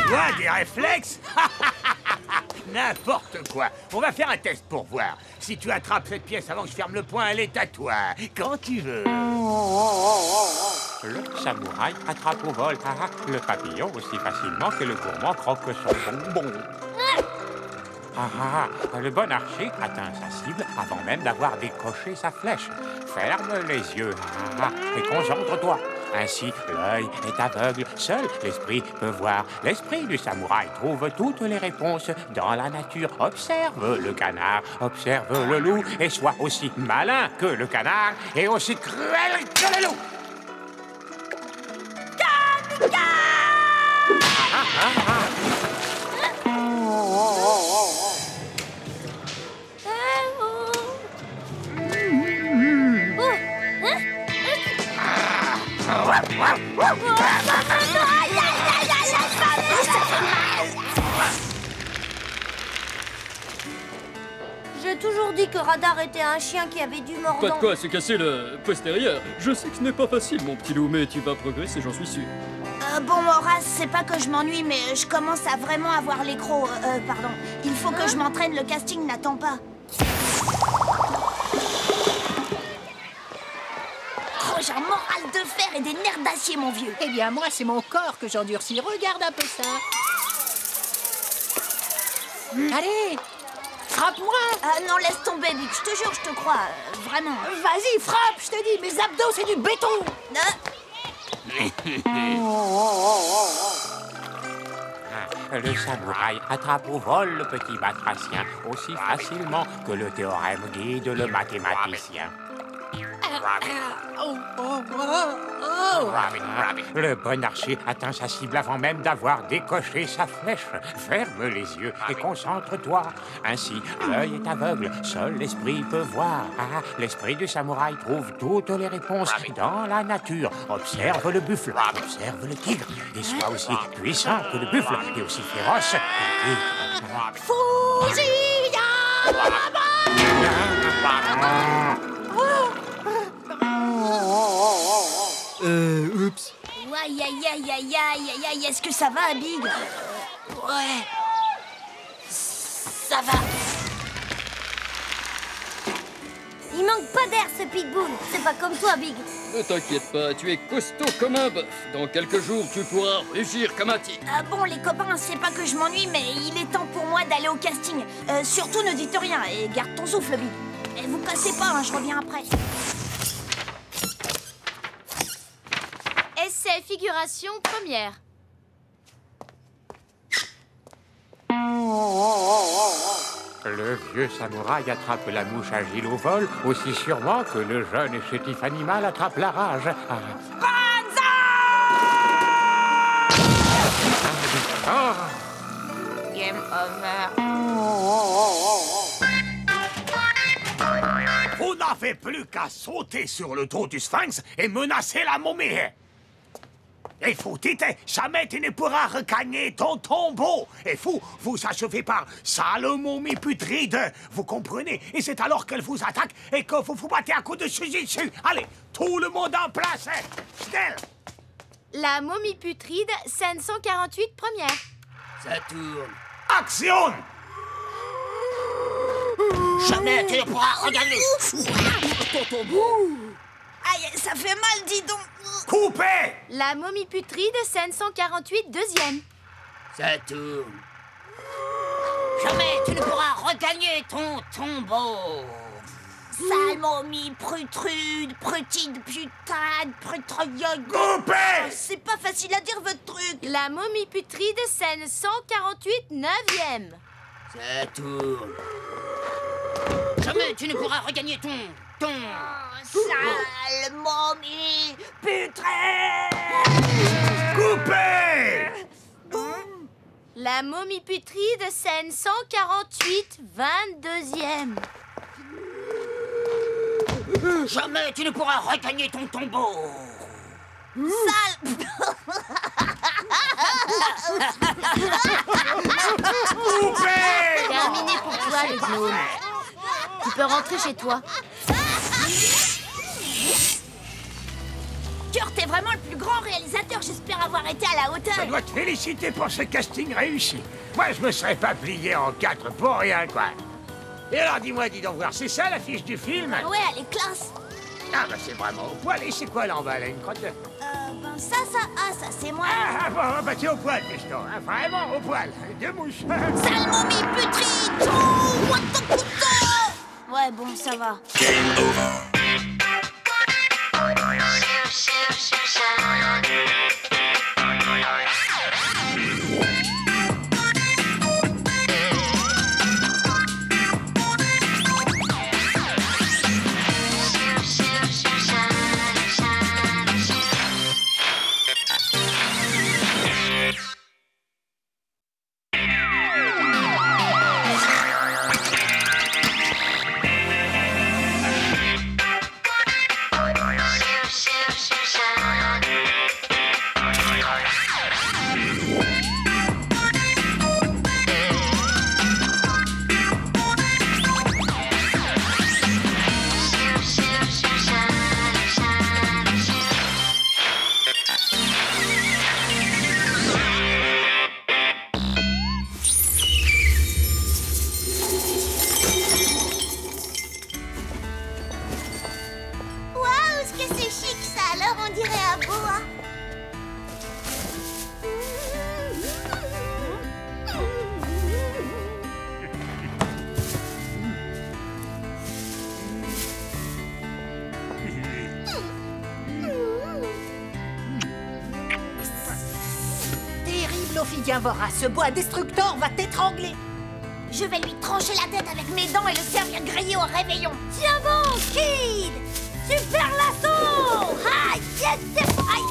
Quoi, des réflexes? N'importe quoi. On va faire un test pour voir. Si tu attrapes cette pièce avant que je ferme le poing, elle est à toi. Quand tu veux. Le samouraï attrape au vol le papillon aussi facilement que le gourmand croque son bonbon. Le bon archer atteint sa cible avant même d'avoir décoché sa flèche. Ferme les yeux et concentre-toi. Ainsi, l'œil est aveugle, seul l'esprit peut voir. L'esprit du samouraï trouve toutes les réponses dans la nature. Observe le canard, observe le loup, et sois aussi malin que le canard et aussi cruel que le loup. J'ai toujours dit que Radar était un chien qui avait du mordant. Pas de quoi se casser le postérieur. Je sais que ce n'est pas facile, mon petit loup, mais tu vas progresser, j'en suis sûr. Bon, Horace, c'est pas que je m'ennuie, mais je commence à vraiment avoir les crocs. Pardon. Il faut que je m'entraîne, le casting n'attend pas. Oh, j'ai un moral de fer et des nerfs d'acier, mon vieux. Eh bien, moi, c'est mon corps que j'endurcis. Regarde un peu ça. Allez, frappe-moi. Non, laisse tomber, Big. Je te jure, je te crois. Vraiment. Vas-y, frappe, je te dis. Mes abdos, c'est du béton. Le samouraï attrape au vol le petit batracien aussi facilement que le théorème guide le mathématicien. Le bon archer atteint sa cible avant même d'avoir décoché sa flèche. Ferme les yeux et concentre-toi. Ainsi, l'œil est aveugle, seul l'esprit peut voir. L'esprit du samouraï trouve toutes les réponses dans la nature. Observe le buffle, observe le tigre, et sois aussi puissant que le buffle et aussi féroce que le tigre. Fujia! Oups. Aïe, aïe, aïe, aïe, aïe, aïe, aïe, est-ce que ça va, Big? Ouais. Ça va. Il manque pas d'air, ce pitbull. C'est pas comme toi, Big. Ne t'inquiète pas, tu es costaud comme un bœuf. Dans quelques jours, tu pourras rugir comme un tigre. Bon, les copains, c'est pas que je m'ennuie, mais il est temps pour moi d'aller au casting. Surtout, ne dites rien et garde ton souffle, Big. Et vous cassez pas, hein, je reviens après. Essai figuration première. Le vieux samouraï attrape la mouche agile au vol aussi sûrement que le jeune et chétif animal attrape la rage. Game over. Vous n'avez plus qu'à sauter sur le dos du sphinx et menacer la momie. Et fou, Tité, jamais tu ne pourras regagner ton tombeau. Et fou, vous achevez par sale momie putride. Vous comprenez? Et c'est alors qu'elle vous attaque et que vous vous battez à coups de fusil dessus. Allez, tout le monde en place. Snell. La momie putride, scène 148, première. Ça tourne. Action! Jamais tu ne pourras regagner ton tombeau. Aïe, ça fait mal, dis donc. Coupez! La momie putride, scène 148, deuxième. Ça tourne. Jamais tu ne pourras regagner ton tombeau. Sale momie, prutrude, prutide, putain, prutruyogue. Coupez! C'est pas facile à dire votre truc. La momie putride, scène 148, neuvième. Ça tourne. Jamais tu ne pourras regagner ton... Sale momie, putride. Coupez! La momie putride, scène 148, 22e. Jamais tu ne pourras regagner ton tombeau. Sale. Terminé pour toi, le gnome. Tu peux rentrer chez toi. Kurt est vraiment le plus grand réalisateur. J'espère avoir été à la hauteur. Je dois te féliciter pour ce casting réussi. Moi, je me serais pas plié en 4 pour rien, quoi. Et alors, dis-moi, dis donc voir, c'est ça l'affiche du film? Ouais, elle est classe. Ah, bah c'est vraiment au poil. Et c'est quoi l'emballé? Une crotte de... Ben ça, c'est moi. Ah, bon, bah t'es au poil, piston. Hein, vraiment au poil. Deux mouches. Sale momie putride. Oh, what the putain. Ouais, bon, ça va. Viens voir, ce bois destructeur va t'étrangler. Je vais lui trancher la tête avec mes dents et le servir grillé au réveillon. Tiens bon, Kid! Super lasso! Aïe, aïe!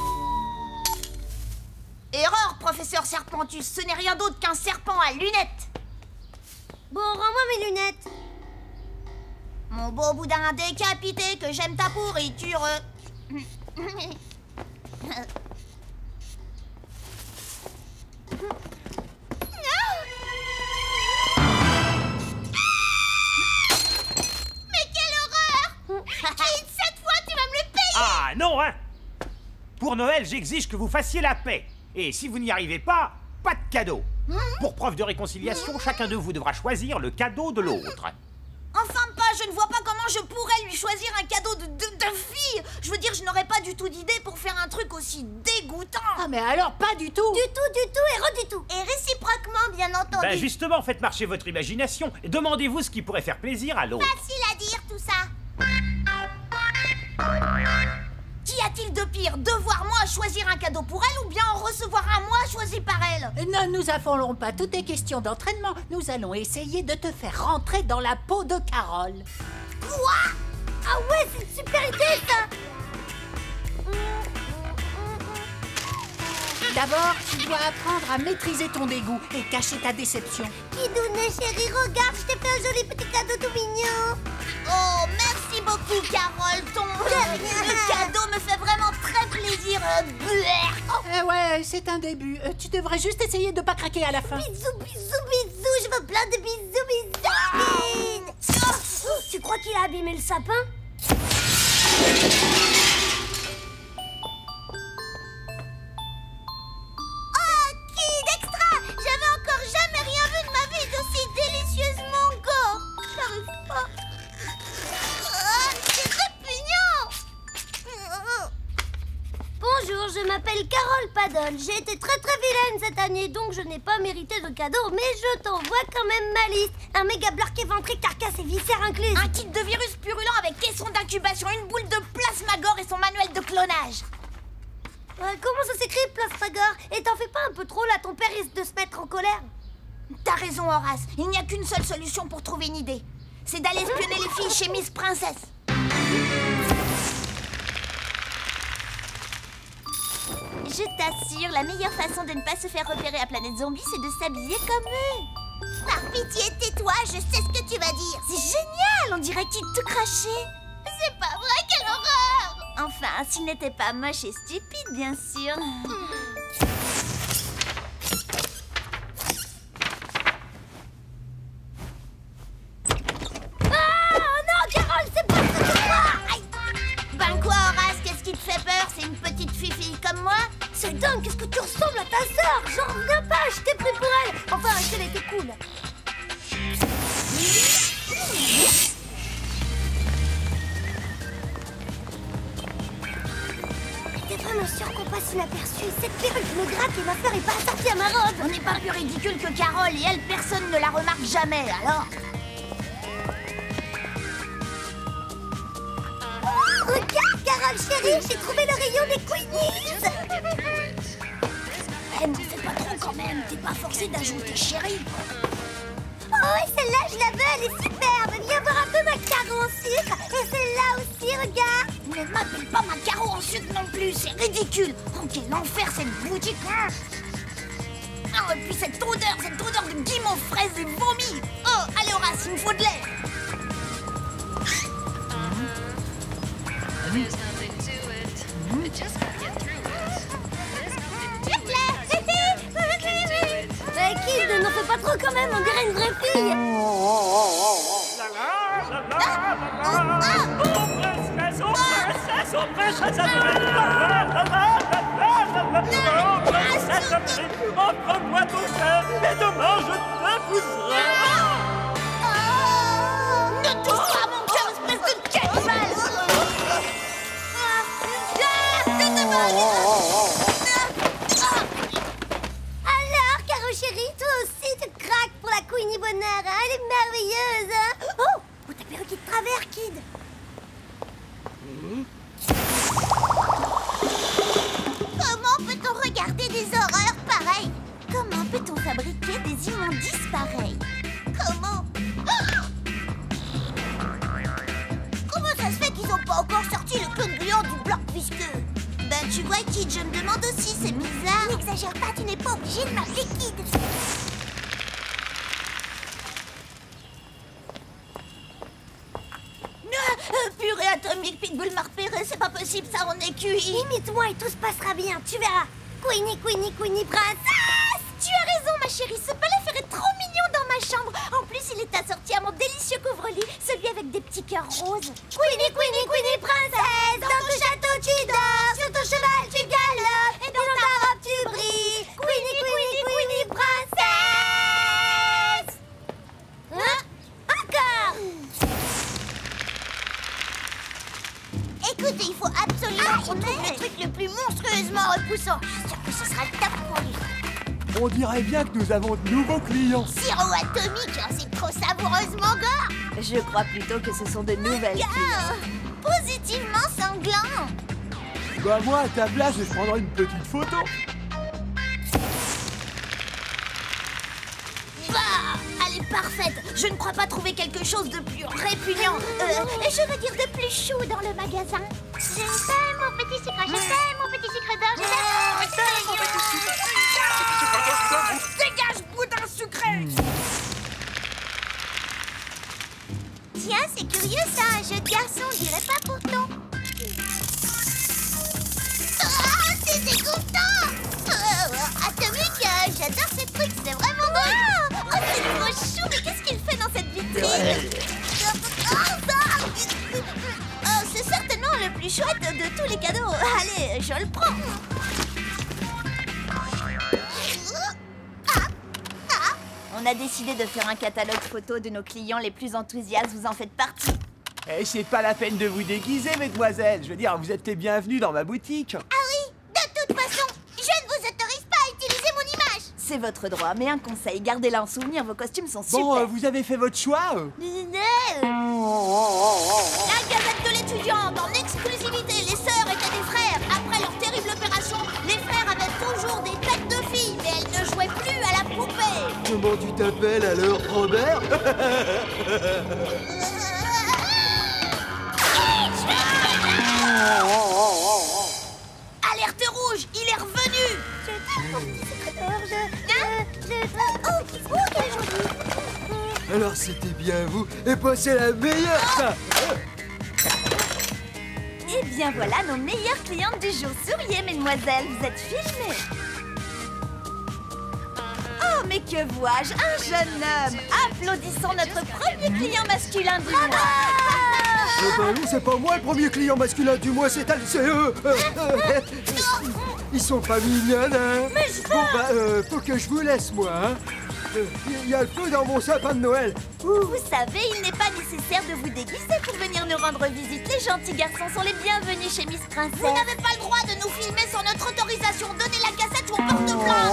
Erreur, professeur Serpentus. Ce n'est rien d'autre qu'un serpent à lunettes. Bon, rends-moi mes lunettes. Mon beau boudin décapité, que j'aime ta pourriture. Cette fois, tu vas me le payer! Ah non, hein! Pour Noël, j'exige que vous fassiez la paix. Et si vous n'y arrivez pas, pas de cadeau. Pour preuve de réconciliation, chacun de vous devra choisir le cadeau de l'autre. Enfin pas, je ne vois pas comment je pourrais lui choisir un cadeau de fille. Je veux dire, je n'aurais pas du tout d'idée pour faire un truc aussi dégoûtant. Ah mais alors pas du tout. Du tout et re du tout. Et réciproquement, bien entendu. Ben justement, faites marcher votre imagination. Demandez-vous ce qui pourrait faire plaisir à l'autre. Facile à dire tout ça. Qu'y a-t-il de pire? Devoir moi choisir un cadeau pour elle ou bien en recevoir un moi choisi par elle? Ne nous affolons pas, tout est question d'entraînement. Nous allons essayer de te faire rentrer dans la peau de Carole. Quoi? Ah ouais, c'est une super idée ça! D'abord, tu dois apprendre à maîtriser ton dégoût et cacher ta déception. Kidounet chérie, regarde, je t'ai fait un joli petit cadeau tout mignon. Oh, merci beaucoup, Carole. Le cadeau me fait vraiment très plaisir. Ouais, c'est un début. Tu devrais juste essayer de pas craquer à la fin. Bisous, bisous, bisous. Je veux plein de bisous, bisous. Oh, tu crois qu'il a abîmé le sapin? Oh, Kid Extra! J'avais encore jamais rien vu de ma vie d'aussi délicieusement gore. J'arrive pas. Oh, c'est répugnant. Bonjour, je m'appelle Carole Paddle. J'ai été très vilaine cette année, donc je n'ai pas mérité de cadeau, mais je t'envoie quand même ma liste. Un méga blurk éventré, carcasse et viscères inclus. Un kit de virus purulent avec caisson d'incubation, une boule de plasmagore et son manuel de clonage. Comment ça s'écrit, plasmagore? Et t'en fais pas un peu trop, là, ton père risque de se mettre en colère. T'as raison, Horace. Il n'y a qu'une seule solution pour trouver une idée. C'est d'aller espionner les filles chez Miss Princess. Je t'assure, la meilleure façon de ne pas se faire repérer à Planète Zombie, c'est de s'habiller comme eux. Par pitié, tais-toi, je sais ce que tu vas dire. C'est génial, on dirait qu'il te crachait. C'est pas vrai, quelle horreur! Enfin, s'il n'était pas moche et stupide, bien sûr. Oh non, Carole, c'est pas ce que tu crois! Ben quoi, Horace, qu'est-ce qui te fait peur? C'est une petite fille comme moi? C'est dingue, qu'est-ce que tu ressembles à ta sœur? J'en reviens pas, je t'ai pris pour elle. Enfin, elle était cool. T'es vraiment sûr qu'on passe inaperçu? Cette perruque me gratte et ma fleur est pas assortie à ma robe. On n'est pas plus ridicule que Carole et elle, personne ne la remarque jamais, alors. Regarde, Carole chérie, j'ai trouvé le rayon des Queenies. Eh, mais fais pas trop quand même, t'es pas forcé d'ajouter chérie. Oh, et celle-là, je la veux, elle est superbe. Viens voir un peu ma carreau en sucre. Et celle-là aussi, regarde. Ne m'appelle pas ma carreau en sucre non plus, c'est ridicule. Oh, quel enfer cette boutique. Oh, et puis cette odeur de guimauve, fraises et vomi. Oh, allez Horace, il me faut de l'air. Kid, n'en fais pas trop quand même, on dirait une vraie fille. Offre-moi ton cœur et demain je t'épouserai. Ne touche pas à mon cœur, espèce de cannibale. Alors, Caro chérie, toi aussi tu craques pour la Queenie Bonheur, hein? Elle est merveilleuse, hein? Oh, ta perruque est de travers, Kid. Comment peut-on regarder des horreurs pareilles? Comment peut-on fabriquer des immondices pareils? Comment? Comment ça se fait qu'ils n'ont pas encore sorti le clone gluant du bloc visqueux? Ben tu vois, Kid, je me demande aussi, c'est bizarre. N'exagère pas, tu n'es pas obligé de m'appeler Kid. Purée atomique, Pitbull m'a repéré, c'est pas possible, ça on est cuit. Imite-moi et tout se passera bien, tu verras. Queenie, Queenie, Queenie, princesse. Tu as raison, ma chérie, ce palais ferait trop mignon dans ma chambre. En plus, il est assorti à mon délicieux couvre-lit, celui avec des petits cœurs roses. Queenie, Queenie, Queenie, princesse. Dans ton château, tu dors, sur ton cheval, tu galopes, et dans ta robe, tu brilles. Queenie, Queenie, Queenie, princesse. Hein? Encore. Écoute, il faut absolument qu'on trouve le truc le plus monstrueusement repoussant. Je suis sûre que ce sera le top pour lui. On dirait bien que nous avons de nouveaux clients. Sirop atomique, c'est trop savoureusement gore. Je crois plutôt que ce sont de nouvelles Gore. Positivement sanglant. Bah moi, à ta place, je prendrai une petite photo. Bah, elle est parfaite. Je ne crois pas trouver quelque chose de plus répugnant. Je veux dire de plus chou dans le magasin. Je t'aime, mon petit sucre, je t'aime, mon petit sucre d'or, je t'aime, mon petit sucre. Dégage, boudin sucré. Tiens, c'est curieux ça, un jeu de garçon, on dirait pas pourtant. Ah, c'est dégoûtant. C'est certainement le plus chouette de tous les cadeaux. Allez, je le prends. On a décidé de faire un catalogue photo de nos clients les plus enthousiastes. Vous en faites partie. Eh, c'est pas la peine de vous déguiser, mesdemoiselles. Je veux dire, vous êtes les bienvenus dans ma boutique. Ah oui, de toute façon, je ne vous autorise pas à utiliser mon image. C'est votre droit, mais un conseil, gardez-la en souvenir, vos costumes sont super. Bon, vous avez fait votre choix La Gazette de l'étudiante, en exclusivité, les sœurs étaient des frères. Après leur terrible opération, les frères avaient toujours des têtes de filles, mais elles ne jouaient plus à la poupée. Comment tu t'appelles alors, Robert? Alerte rouge, il est revenu. Alors c'était bien vous, et pas c'est la meilleure, ça. Et bien voilà nos meilleures clientes du jour. Souriez, mesdemoiselles, vous êtes filmées. Oh, mais que vois-je? Un jeune homme. Applaudissons notre premier client masculin du mois. Ben non, c'est pas moi le premier client masculin du mois, c'est eux. Ils sont pas mignonnes, hein. Mais je veux... Bon, faut que je vous laisse, moi, hein. Il y a le feu dans mon sapin de Noël. Vous savez, il n'est pas nécessaire de vous déguiser pour venir nous rendre visite. Les gentils garçons sont les bienvenus chez Miss Princess. Vous n'avez pas le droit de nous filmer sans notre autorisation. Donnez la cassette ou on porte plainte.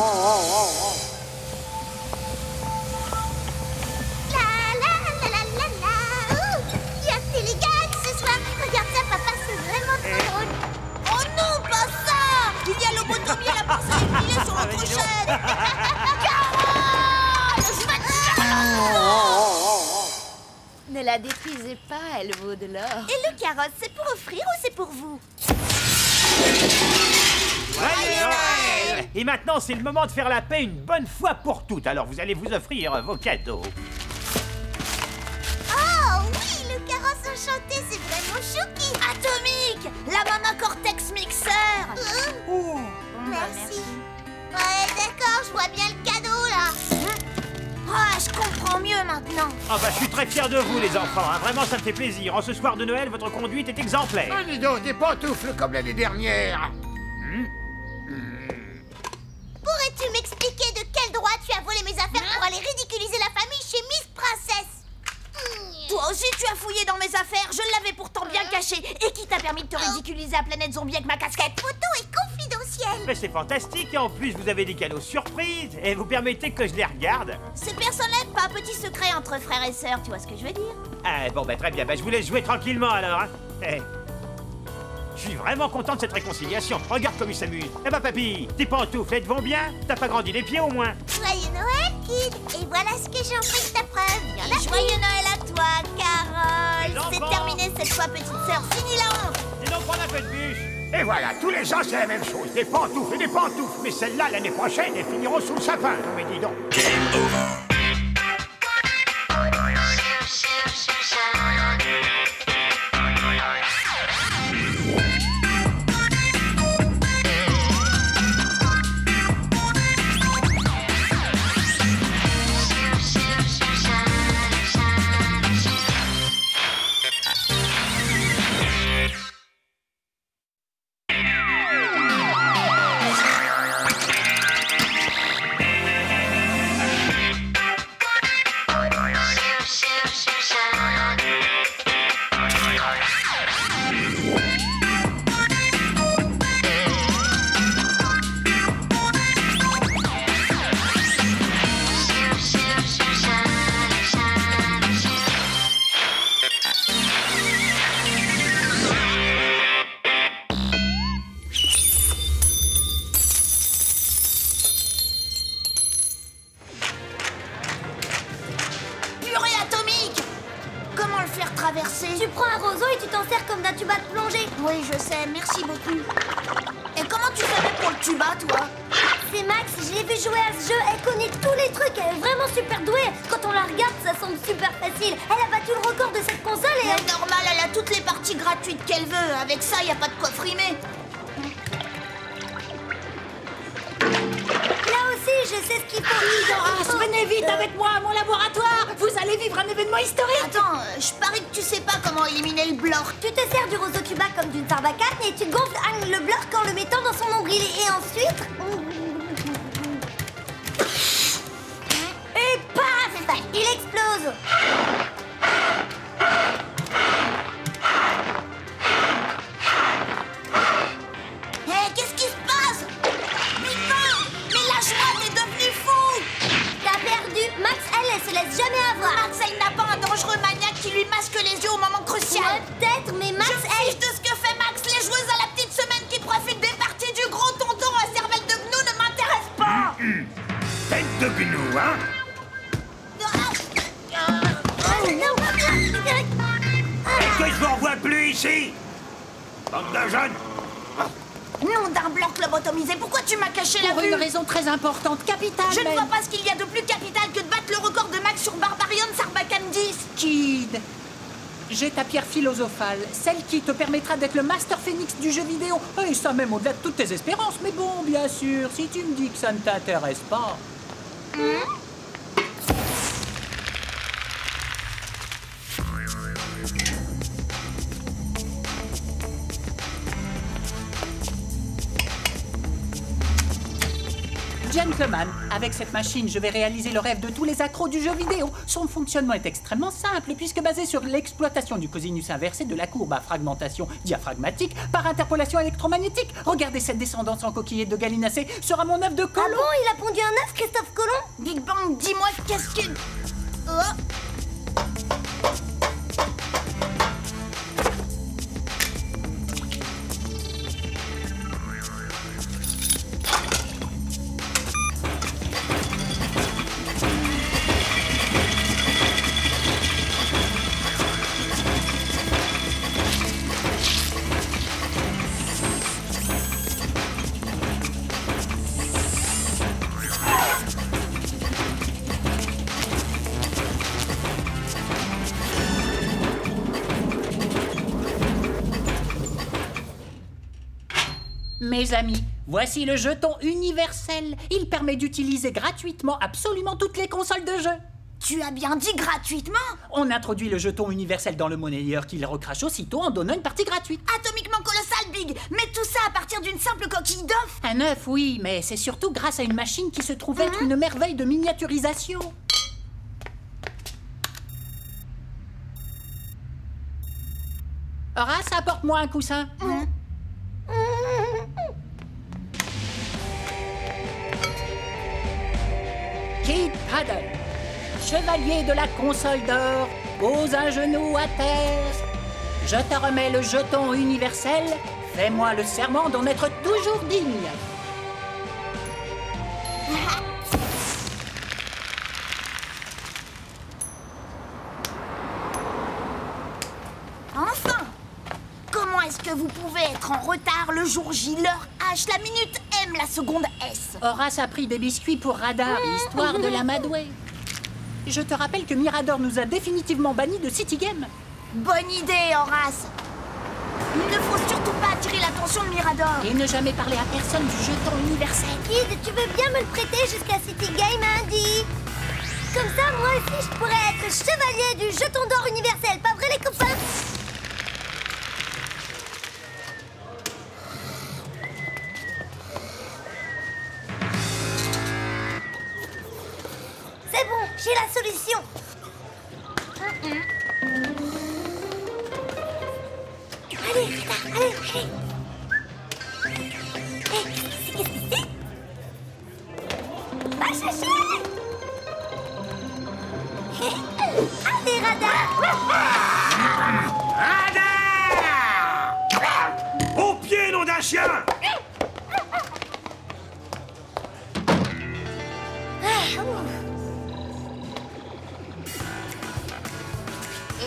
Il y a Télégan ce soir. Regarde ça, papa, c'est vraiment trop drôle. Oh non, pas ça. Il y a Lobotomie et la porcelaine épilée sur l'autre chaîne. Ne la détruisez pas, elle vaut de l'or. Et le carrosse, c'est pour offrir ou c'est pour vous? Joyeux Noël! Et maintenant, c'est le moment de faire la paix une bonne fois pour toutes. Alors, vous allez vous offrir vos cadeaux. Oh oui, le carrosse enchanté, c'est vraiment chouki. Atomique, la Mama Cortex Mixer. Merci. Ouais, d'accord, je vois bien le cadeau, là. Ah, je comprends mieux maintenant. Ah bah, je suis très fier de vous, les enfants. Hein. Vraiment, ça me fait plaisir. En ce soir de Noël, votre conduite est exemplaire. Oh, dis donc, des pantoufles comme l'année dernière. Pourrais-tu m'expliquer de quel droit tu as volé mes affaires pour aller ridiculiser la famille chez Miss Princess? Toi aussi, tu as fouillé dans mes affaires. Je l'avais pourtant bien caché. Et qui t'a permis de te ridiculiser à Planète Zombie avec ma casquette? Photo est confidentielle. Mais c'est fantastique. Et en plus, vous avez des cadeaux surprises. Et vous permettez que je les regarde. C'est personnel, pas un petit secret entre frères et sœurs. Tu vois ce que je veux dire? Ah, bon, bah très bien. Bah, je vous laisse jouer tranquillement alors. Hein. Je suis vraiment content de cette réconciliation. Regarde comme ils s'amusent. Eh bah, papy, tes pantoufles vont bien? T'as pas grandi les pieds au moins? Joyeux Noël, kid. Et voilà ce que j'en fais de ta preuve. Et joyeux Noël à toi, Carole. C'est terminé cette fois, petite sœur. Fini la honte. Dis donc, prends un peu de bûche. Et voilà, tous les ans, c'est la même chose. Des pantoufles et des pantoufles. Mais celles-là, l'année prochaine, elles finiront sous le sapin. Non, mais dis donc. Tu prends un roseau et tu t'en sers comme d'un tuba de plongée. Oui, je sais, merci beaucoup. Et comment tu fais pour le tuba, toi? C'est Max, je l'ai vu jouer à ce jeu, elle connaît tous les trucs, elle est vraiment super douée. Quand on la regarde, ça semble super facile. Elle a battu le record de cette console et... C'est normal, elle a toutes les parties gratuites qu'elle veut. Avec ça, il n'y a pas de quoi frimer. Là aussi, je sais ce qu'il faut. Horace, venez vite avec moi à mon laboratoire. Vous allez vivre un événement historique. Attends, je parie que tu sais pas comment éliminer le blork. Tu te sers du rosotuba comme d'une sarbacane et tu gonfles le blork en le mettant dans son nombril. Et ensuite... Et paf, il explose. Qu'est-ce qui se passe? Putain, mais lâche-moi, t'es devenu fou. T'as perdu. Max, elle se laisse jamais avoir. Max, elle n'a pas un dangereux maniaque qui lui masque les yeux au moment crucial. Peut-être, mais Max, je fiche de ce que fait Max. Les joueuses à la petite semaine qui profitent des parties du gros tonton à cervelle de gnou ne m'intéressent pas. Tête de gnou, hein? Et que je vous revois plus ici! Bande de jeunes! Nom d'un blanc lobotomisé, pourquoi tu m'as caché la vue? Pour une raison très importante, capitale. Je ne vois pas ce qu'il y a de plus capital que de battre le record de Max sur Barbarian Sarbacane 10. Kid, j'ai ta pierre philosophale, celle qui te permettra d'être le Master Phoenix du jeu vidéo. Et ça même au-delà de toutes tes espérances. Mais bon, bien sûr, si tu me dis que ça ne t'intéresse pas... Gentleman, avec cette machine, je vais réaliser le rêve de tous les accros du jeu vidéo. Son fonctionnement est extrêmement simple, puisque basé sur l'exploitation du cosinus inversé de la courbe à fragmentation diaphragmatique par interpolation électromagnétique. Regardez cette descendance en coquillette de gallinacé sera mon œuf de Colomb. Ah bon, il a pondu un œuf, Christophe Colomb? Big Bang, dis-moi, qu'est-ce que... Oh. Mes amis, voici le jeton universel. Il permet d'utiliser gratuitement absolument toutes les consoles de jeu. Tu as bien dit gratuitement? On introduit le jeton universel dans le monnayeur qui le recrache aussitôt en donnant une partie gratuite. Atomiquement colossal, Big. Mais tout ça à partir d'une simple coquille d'œuf? Un œuf, oui, mais c'est surtout grâce à une machine qui se trouve être une merveille de miniaturisation. Horace, apporte-moi un coussin. Kid Paddle, chevalier de la console d'or, pose un genou à terre. Je te remets le jeton universel. Fais-moi le serment d'en être toujours digne. Enfin! Comment est-ce que vous pouvez être en retard le jour J, l'heure H, la minute M, la seconde S? Horace a pris des biscuits pour Radar, histoire de l'amadouer. Je te rappelle que Mirador nous a définitivement bannis de City Game. Bonne idée, Horace. Il ne faut surtout pas attirer l'attention de Mirador. Et ne jamais parler à personne du jeton universel. Kid, tu veux bien me le prêter jusqu'à City Game, Andy? Comme ça, moi aussi, je pourrais être chevalier du jeton d'or universel. Pas vrai, les copains? C'est bon, j'ai la solution. Allez, Rita, allez, allez. Qu'est-ce que c'est? Va chercher. Allez, Radar. Radar! Au pied, nom d'un chien!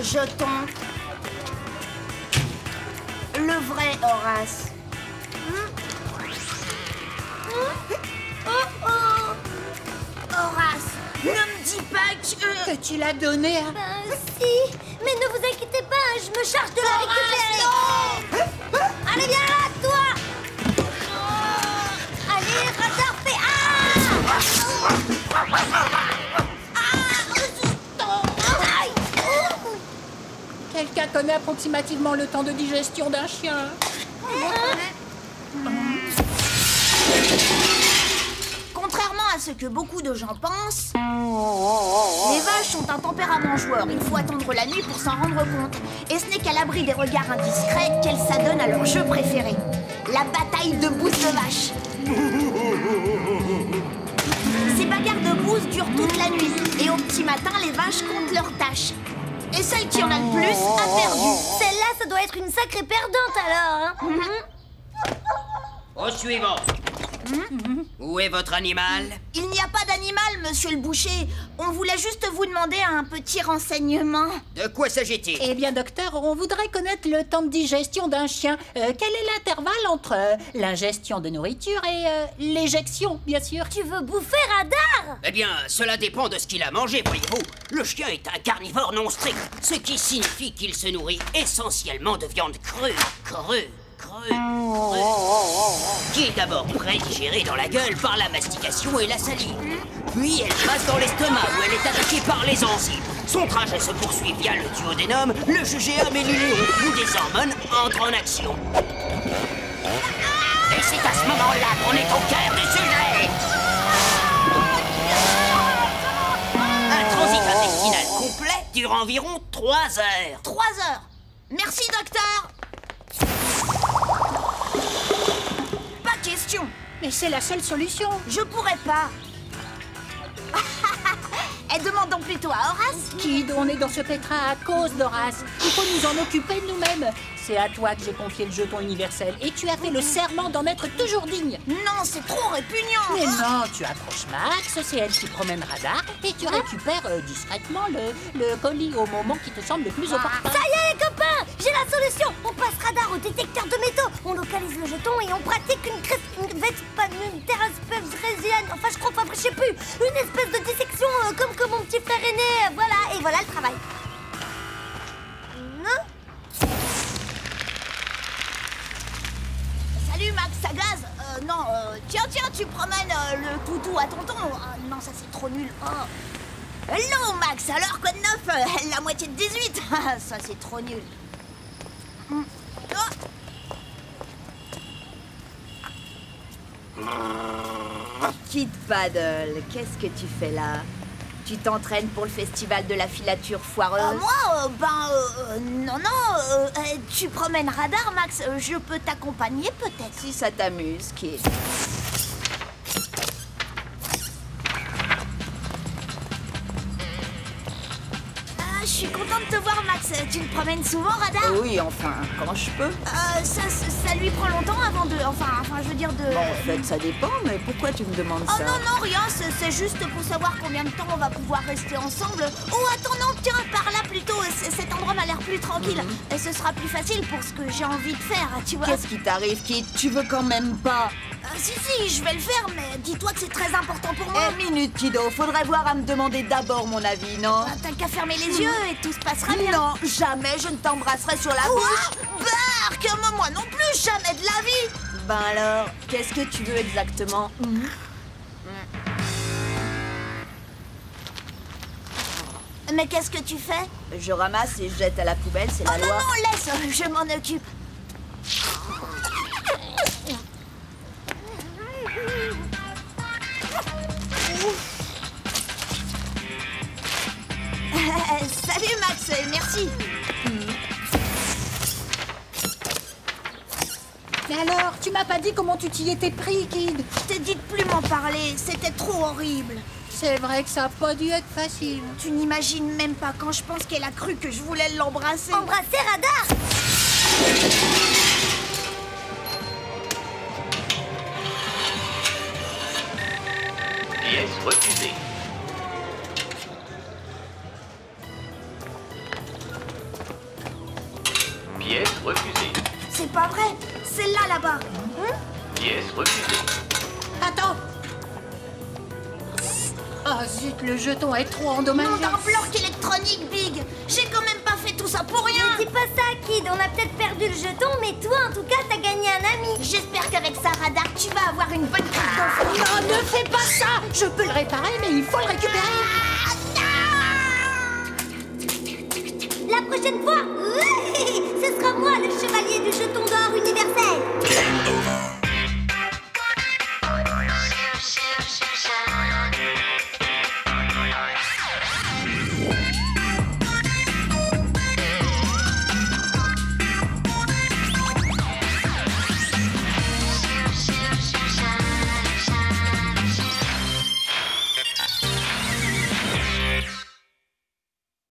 Jeton. Le vrai Horace. Horace, ne me dis pas que tu l'as donné à... Ben si, mais ne vous inquiétez pas, je me charge de la récupérer. Allez, viens là, toi. Allez, Radar, fais... Ah! connaît approximativement le temps de digestion d'un chien. Contrairement à ce que beaucoup de gens pensent, les vaches ont un tempérament joueur. Il faut attendre la nuit pour s'en rendre compte. Et ce n'est qu'à l'abri des regards indiscrets qu'elles s'adonnent à leur jeu préféré. La bataille de bouse de vache. Ces bagarres de bouse durent toute la nuit. Et au petit matin, les vaches comptent leurs tâches. Et celle qui en a le plus a perdu. Celle-là, ça doit être une sacrée perdante alors, hein. Au suivant. Où est votre animal? Il n'y a pas d'animal, monsieur le boucher. On voulait juste vous demander un petit renseignement. De quoi s'agit-il? Eh bien, docteur, on voudrait connaître le temps de digestion d'un chien. Quel est l'intervalle entre l'ingestion de nourriture et l'éjection, bien sûr? Tu veux bouffer Radar? Eh bien, cela dépend de ce qu'il a mangé, voyez-vous. Le chien est un carnivore non strict, ce qui signifie qu'il se nourrit essentiellement de viande crue, qui est d'abord prédigérée dans la gueule par la mastication et la salive. Puis elle passe dans l'estomac où elle est attaquée par les enzymes. Son trajet se poursuit via le duodénum, le jugéum et l'iléon, où des hormones entrent en action. Et c'est à ce moment-là qu'on est au cœur du sujet. Un transit intestinal complet dure environ 3 heures. 3 heures. Merci, docteur. Pas question. Mais c'est la seule solution. Je pourrais pas. Et demandons plutôt à Horace. Kid, on est dans ce pétrin à cause d'Horace. Il faut nous en occuper nous-mêmes. C'est à toi que j'ai confié le jeton universel et tu as fait le serment d'en être toujours digne. Non, c'est trop répugnant. Mais non, tu approches Max, c'est elle qui promène Radar et tu récupères discrètement le colis au moment qui te semble le plus opportun. Ça y est, les copains, j'ai la solution. On passe Radar au détecteur de métaux. On localise le jeton et on pratique une résilienne. Enfin, je crois pas, je sais plus. Une espèce de dissection comme mon petit frère aîné. Voilà, et voilà le travail. Salut Max, ça gaze. Non, tiens, tu promènes le toutou à tonton. Non, ça c'est trop nul. Hello Max, alors quoi de neuf? La moitié de 18. Ça c'est trop nul. Kid Paddle, qu'est-ce que tu fais là? Tu t'entraînes pour le festival de la filature foireuse? Non, tu promènes Radar, Max. Je peux t'accompagner, peut-être. Si ça t'amuse, Kid. Je suis contente de te voir, Max. Tu me promènes souvent, Radar? Oui, enfin, quand je peux. Ça lui prend longtemps avant de... Enfin, je veux dire de... Bon, en fait, ça dépend, mais pourquoi tu me demandes ça? Non, rien. C'est juste pour savoir combien de temps on va pouvoir rester ensemble. Oh, attends, non, tiens, par là, plutôt. Cet endroit m'a l'air plus tranquille. Et ce sera plus facile pour ce que j'ai envie de faire, tu vois. Qu'est-ce qui t'arrive, Kid? Tu veux quand même pas? Si, je vais le faire, mais dis-toi que c'est très important pour moi. Minute, Kiddo. Faudrait voir à me demander d'abord mon avis, non? T'as qu'à fermer les yeux et tout se passera bien. Non, jamais je ne t'embrasserai sur la bouche. Bark, moi non plus, jamais de la vie. Ben alors, qu'est-ce que tu veux exactement? Mais qu'est-ce que tu fais? Je ramasse et je jette à la poubelle, c'est la loi. Non, laisse, je m'en occupe. Salut Max, merci. Mais alors, tu m'as pas dit comment tu t'y étais pris, Kid? Je t'ai dit de plus m'en parler, c'était trop horrible. C'est vrai que ça a pas dû être facile. Tu n'imagines même pas quand je pense qu'elle a cru que je voulais l'embrasser. Embrasser Radar? Pièce refusée. Pièce refusée. C'est pas vrai, celle-là là-bas. Pièce refusée. Attends. Ah zut, le jeton est trop endommagé. Non, d'un bloc électronique, Big. J'ai quand même pas fait tout ça pour rien. Ne dis pas ça, Kid. On a peut-être perdu le jeton, mais toi, en tout cas, t'as gagné un ami. J'espère qu'avec ça, Radar, tu vas avoir une bonne carte d'enfant. Non, ne fais pas ça. Je peux le réparer, mais il faut le récupérer. La prochaine fois, oui, ce sera moi le chevalier du jeton d'or universel.